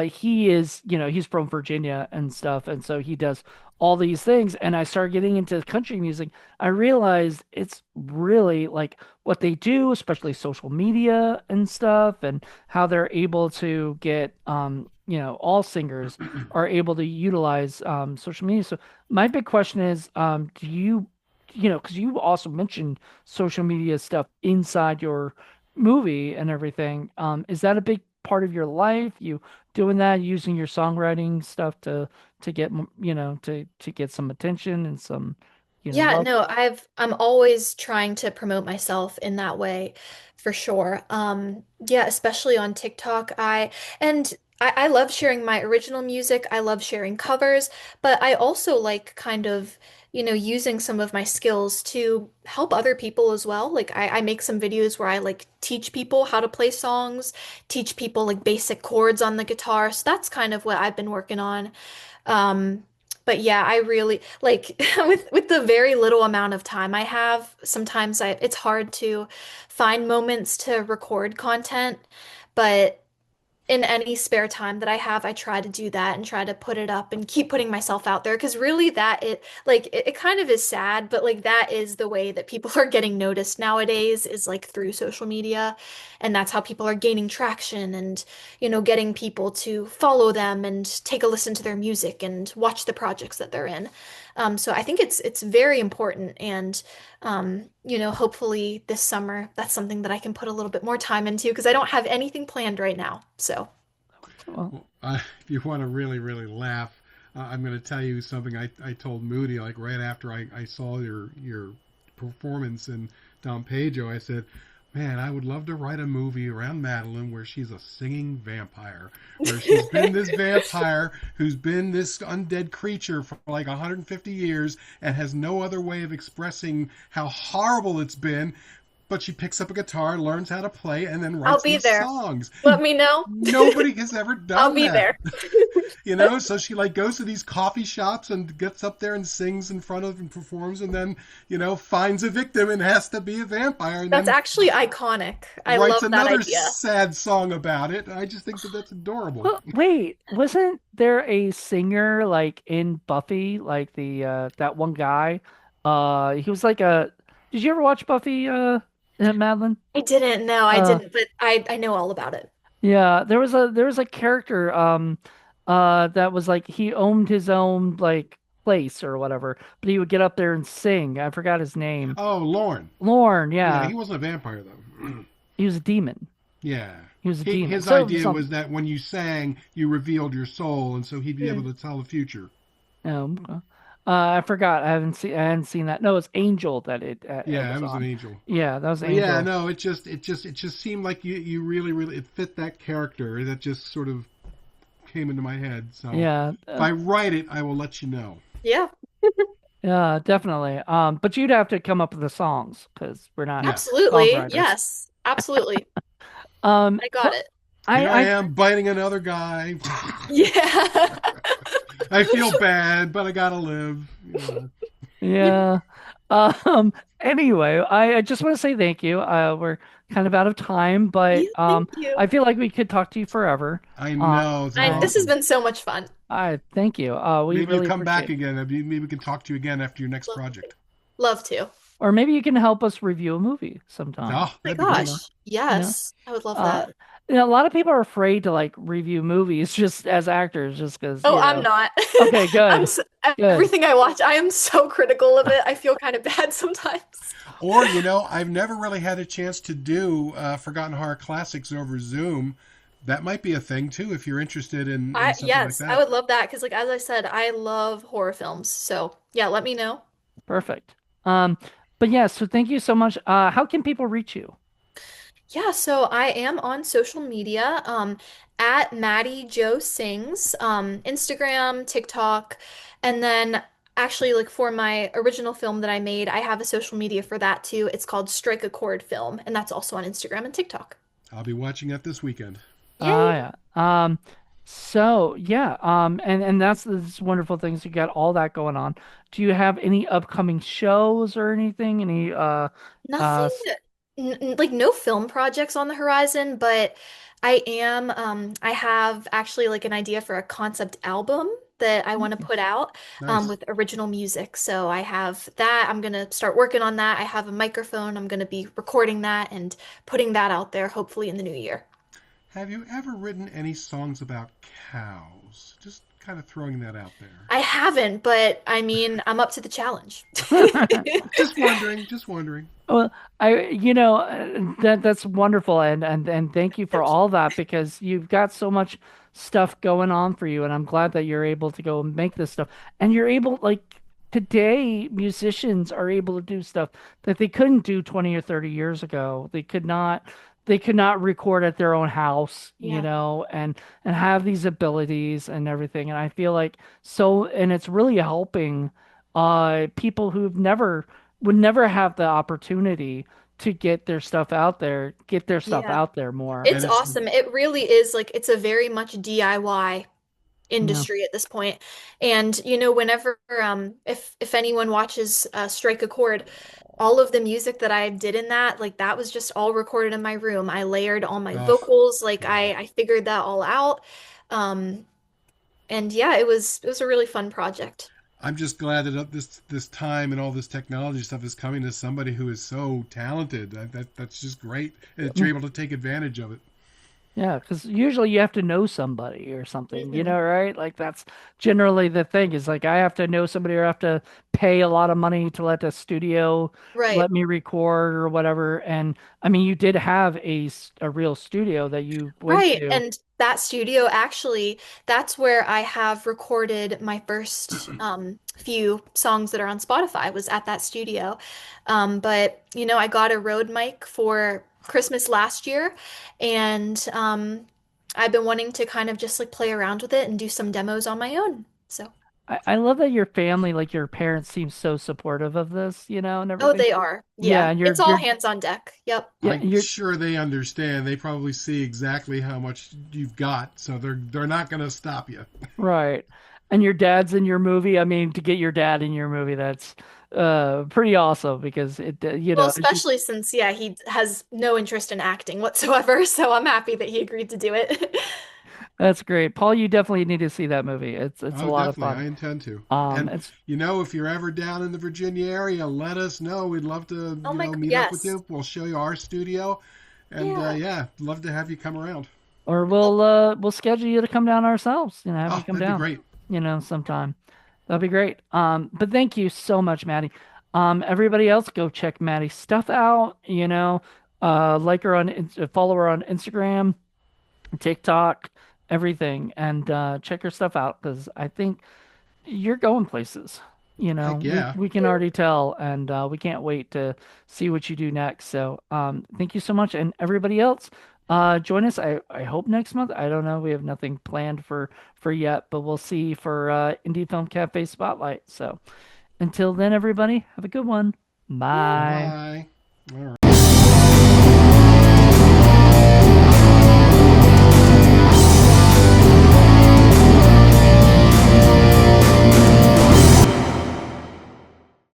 Speaker 1: he is, he's from Virginia and stuff, and so he does all these things. And I started getting into country music. I realized it's really like what they do, especially social media and stuff, and how they're able to get all singers are able to utilize social media. So my big question is, do because you also mentioned social media stuff inside your movie and everything. Is that a big part of your life? You doing that, using your songwriting stuff to get to get some attention and some
Speaker 3: Yeah,
Speaker 1: love?
Speaker 3: no, I'm always trying to promote myself in that way for sure. Yeah, especially on TikTok. I love sharing my original music. I love sharing covers, but I also like kind of, using some of my skills to help other people as well. Like I make some videos where I like teach people how to play songs, teach people like basic chords on the guitar. So that's kind of what I've been working on. Um, but yeah, I really like with the very little amount of time I have, sometimes it's hard to find moments to record content, but in any spare time that I have, I try to do that and try to put it up and keep putting myself out there because really it kind of is sad, but like that is the way that people are getting noticed nowadays is like through social media, and that's how people are gaining traction and getting people to follow them and take a listen to their music and watch the projects that they're in. So I think it's very important and hopefully this summer that's something that I can put a little bit more time into because I don't have anything planned right now. So,
Speaker 1: Well,
Speaker 2: Well, if you want to really, really laugh, I'm going to tell you something I told Moody like right after I saw your performance in Don Pedro. I said, "Man, I would love to write a movie around Madeline where she's a singing vampire, where she's been this vampire who's been this undead creature for like 150 years and has no other way of expressing how horrible it's been." But she picks up a guitar, learns how to play, and then
Speaker 3: I'll
Speaker 2: writes
Speaker 3: be
Speaker 2: these
Speaker 3: there.
Speaker 2: songs.
Speaker 3: Let me know.
Speaker 2: Nobody has ever
Speaker 3: I'll
Speaker 2: done
Speaker 3: be
Speaker 2: that.
Speaker 3: there.
Speaker 2: So she like goes to these coffee shops and gets up there and sings in front of and performs and then finds a victim and has to be a vampire and
Speaker 3: That's
Speaker 2: then
Speaker 3: actually iconic. I
Speaker 2: writes
Speaker 3: love that
Speaker 2: another
Speaker 3: idea.
Speaker 2: sad song about it. I just think that that's adorable.
Speaker 1: well, wait, wasn't there a singer like in Buffy, like the that one guy? He was like a. Did you ever watch Buffy, Madeline?
Speaker 3: I didn't know. I
Speaker 1: Uh,
Speaker 3: didn't, but I know all about it.
Speaker 1: Yeah, there was a character that was like he owned his own like place or whatever, but he would get up there and sing. I forgot his name.
Speaker 2: Oh, Lorne.
Speaker 1: Lorne,
Speaker 2: Yeah,
Speaker 1: yeah.
Speaker 2: he wasn't a vampire though.
Speaker 1: He was a demon.
Speaker 2: Yeah.
Speaker 1: He was a demon.
Speaker 2: His
Speaker 1: So
Speaker 2: idea
Speaker 1: something.
Speaker 2: was that when you sang, you revealed your soul, and so he'd be able
Speaker 3: Mm.
Speaker 2: to tell the future.
Speaker 1: Um, I forgot. I hadn't seen that. No, it's Angel that it
Speaker 2: Yeah, I
Speaker 1: was
Speaker 2: was an
Speaker 1: on.
Speaker 2: angel.
Speaker 1: Yeah, that was
Speaker 2: But yeah,
Speaker 1: Angel.
Speaker 2: no, it just seemed like you really, really, it fit that character. That just sort of came into my head. So
Speaker 1: Yeah,
Speaker 2: if I write it, I will let you know.
Speaker 3: Yeah,
Speaker 1: yeah, definitely. But you'd have to come up with the songs because we're not
Speaker 2: Yeah.
Speaker 3: absolutely.
Speaker 1: songwriters.
Speaker 3: Yes, absolutely. I got
Speaker 1: But
Speaker 3: it.
Speaker 2: Here I
Speaker 1: I
Speaker 2: am biting another guy.
Speaker 3: Yeah.
Speaker 2: I feel bad, but I gotta live. You know.
Speaker 1: yeah. Anyway, I just want to say thank you. We're kind of out of time, but
Speaker 3: Yeah, thank you.
Speaker 1: I feel like we could talk to you forever.
Speaker 2: I
Speaker 1: Um,
Speaker 2: know. It's
Speaker 3: This has
Speaker 1: and
Speaker 2: awesome.
Speaker 3: been so much fun.
Speaker 1: I thank you. We
Speaker 2: Maybe you
Speaker 1: really
Speaker 2: come back
Speaker 1: appreciate it.
Speaker 2: again. Maybe we can talk to you again after your next
Speaker 3: Love,
Speaker 2: project.
Speaker 3: love to.
Speaker 1: Or maybe you can help us review a movie sometime.
Speaker 2: Oh,
Speaker 3: My
Speaker 2: that'd be great.
Speaker 1: know,
Speaker 3: gosh.
Speaker 1: you know.
Speaker 3: Yes, I would love
Speaker 1: Uh,
Speaker 3: that.
Speaker 1: a lot of people are afraid to like review movies just as actors, just because,
Speaker 3: Oh, I'm not.
Speaker 1: Okay,
Speaker 3: I'm
Speaker 1: good,
Speaker 3: s
Speaker 1: good.
Speaker 3: everything I watch, I am so critical of it. I feel kind of bad sometimes.
Speaker 2: Or, I've never really had a chance to do Forgotten Horror Classics over Zoom. That might be a thing too if you're interested in something like
Speaker 3: Yes, I
Speaker 2: that.
Speaker 3: would love that because like as I said, I love horror films. So, yeah, let me know.
Speaker 1: Perfect. Um, but yeah, so thank you so much. How can people reach you?
Speaker 3: Yeah, so I am on social media, at Maddie Joe Sings, Instagram, TikTok, and then actually like for my original film that I made, I have a social media for that too. It's called Strike a Chord Film, and that's also on Instagram and TikTok.
Speaker 2: I'll be watching that this weekend.
Speaker 3: Yay!
Speaker 1: Yeah. So yeah, and that's this wonderful things. You got all that going on. Do you have any upcoming shows or anything? Any
Speaker 3: Nothing, like no film projects on the horizon, but I have actually like an idea for a concept album that I want to put out
Speaker 2: Nice.
Speaker 3: with original music. So I have that. I'm gonna start working on that. I have a microphone. I'm gonna be recording that and putting that out there hopefully in the new year.
Speaker 2: Have you ever written any songs about cows? Just kind of throwing that out there.
Speaker 3: I haven't, but I mean, I'm up to the challenge.
Speaker 2: Just wondering, just wondering.
Speaker 1: Well, that's wonderful, and thank you for
Speaker 3: Thank you.
Speaker 1: all that because you've got so much stuff going on for you, and I'm glad that you're able to go and make this stuff, and you're able like today musicians are able to do stuff that they couldn't do 20 or 30 years ago. They could not record at their own house,
Speaker 3: Yeah.
Speaker 1: and have these abilities and everything. And I feel like and it's really helping people who've never would never have the opportunity to get their stuff
Speaker 3: Yeah.
Speaker 1: out there more.
Speaker 3: It's
Speaker 2: And it's
Speaker 3: awesome. It really is like it's a very much DIY
Speaker 1: Yeah.
Speaker 3: industry at this point. And whenever if anyone watches Strike a Chord, all of the music that I did in that, like that was just all recorded in my room. I layered all my
Speaker 2: oh,
Speaker 3: vocals, like
Speaker 2: wow.
Speaker 3: I figured that all out. Um and yeah, it was a really fun project.
Speaker 2: I'm just glad that this time and all this technology stuff is coming to somebody who is so talented. That's just great that you're able to take advantage of it.
Speaker 1: Yeah, because usually you have to know somebody or something,
Speaker 3: Hmm.
Speaker 1: right? Like that's generally the thing is like I have to know somebody or have to pay a lot of money to let the studio
Speaker 3: Right.
Speaker 1: let me record or whatever. And I mean, you did have a real studio that you went
Speaker 3: Right.
Speaker 1: to.
Speaker 3: And that studio actually, that's where I have recorded my first few songs that are on Spotify was at that studio. But I got a Rode mic for Christmas last year and I've been wanting to kind of just like play around with it and do some demos on my own. So,
Speaker 1: I love that your family, like your parents, seem so supportive of this, and
Speaker 3: oh,
Speaker 1: everything.
Speaker 3: they are.
Speaker 1: Yeah,
Speaker 3: Yeah.
Speaker 1: and
Speaker 3: It's all hands on deck. Yep.
Speaker 1: yeah,
Speaker 2: I'm sure they understand. They probably see exactly how much you've got, so they're not going to stop you.
Speaker 1: right. And your dad's in your movie. I mean, to get your dad in your movie, that's pretty awesome because
Speaker 3: Well,
Speaker 1: it's just
Speaker 3: especially since, yeah, he has no interest in acting whatsoever. So I'm happy that he agreed to do it.
Speaker 1: that's great. Paul, you definitely need to see that movie. It's a
Speaker 2: Oh,
Speaker 1: lot of
Speaker 2: definitely.
Speaker 1: fun.
Speaker 2: I intend to.
Speaker 1: Um,
Speaker 2: And
Speaker 1: it's
Speaker 2: if you're ever down in the Virginia area, let us know. We'd love to,
Speaker 3: Oh my,
Speaker 2: meet up with
Speaker 3: yes.
Speaker 2: you. We'll show you our studio, and
Speaker 3: Yeah.
Speaker 2: yeah, love to have you come around.
Speaker 1: or we'll schedule you to come down ourselves, have you
Speaker 2: Oh,
Speaker 1: come
Speaker 2: that'd be
Speaker 1: down,
Speaker 2: great.
Speaker 1: sometime. That'd be great. But thank you so much, Maddie. Everybody else, go check Maddie's stuff out. Like her follow her on Instagram, TikTok, everything, and check her stuff out because I think you're going places.
Speaker 2: Heck
Speaker 1: We
Speaker 2: yeah.
Speaker 1: we can already tell, and we can't wait to see what you do next. So, thank you so much, and everybody else, join us. I hope next month. I don't know. We have nothing planned for yet, but we'll see for Indie Film Cafe Spotlight. So, until then, everybody, have a good one.
Speaker 2: Bye
Speaker 1: Bye.
Speaker 2: bye.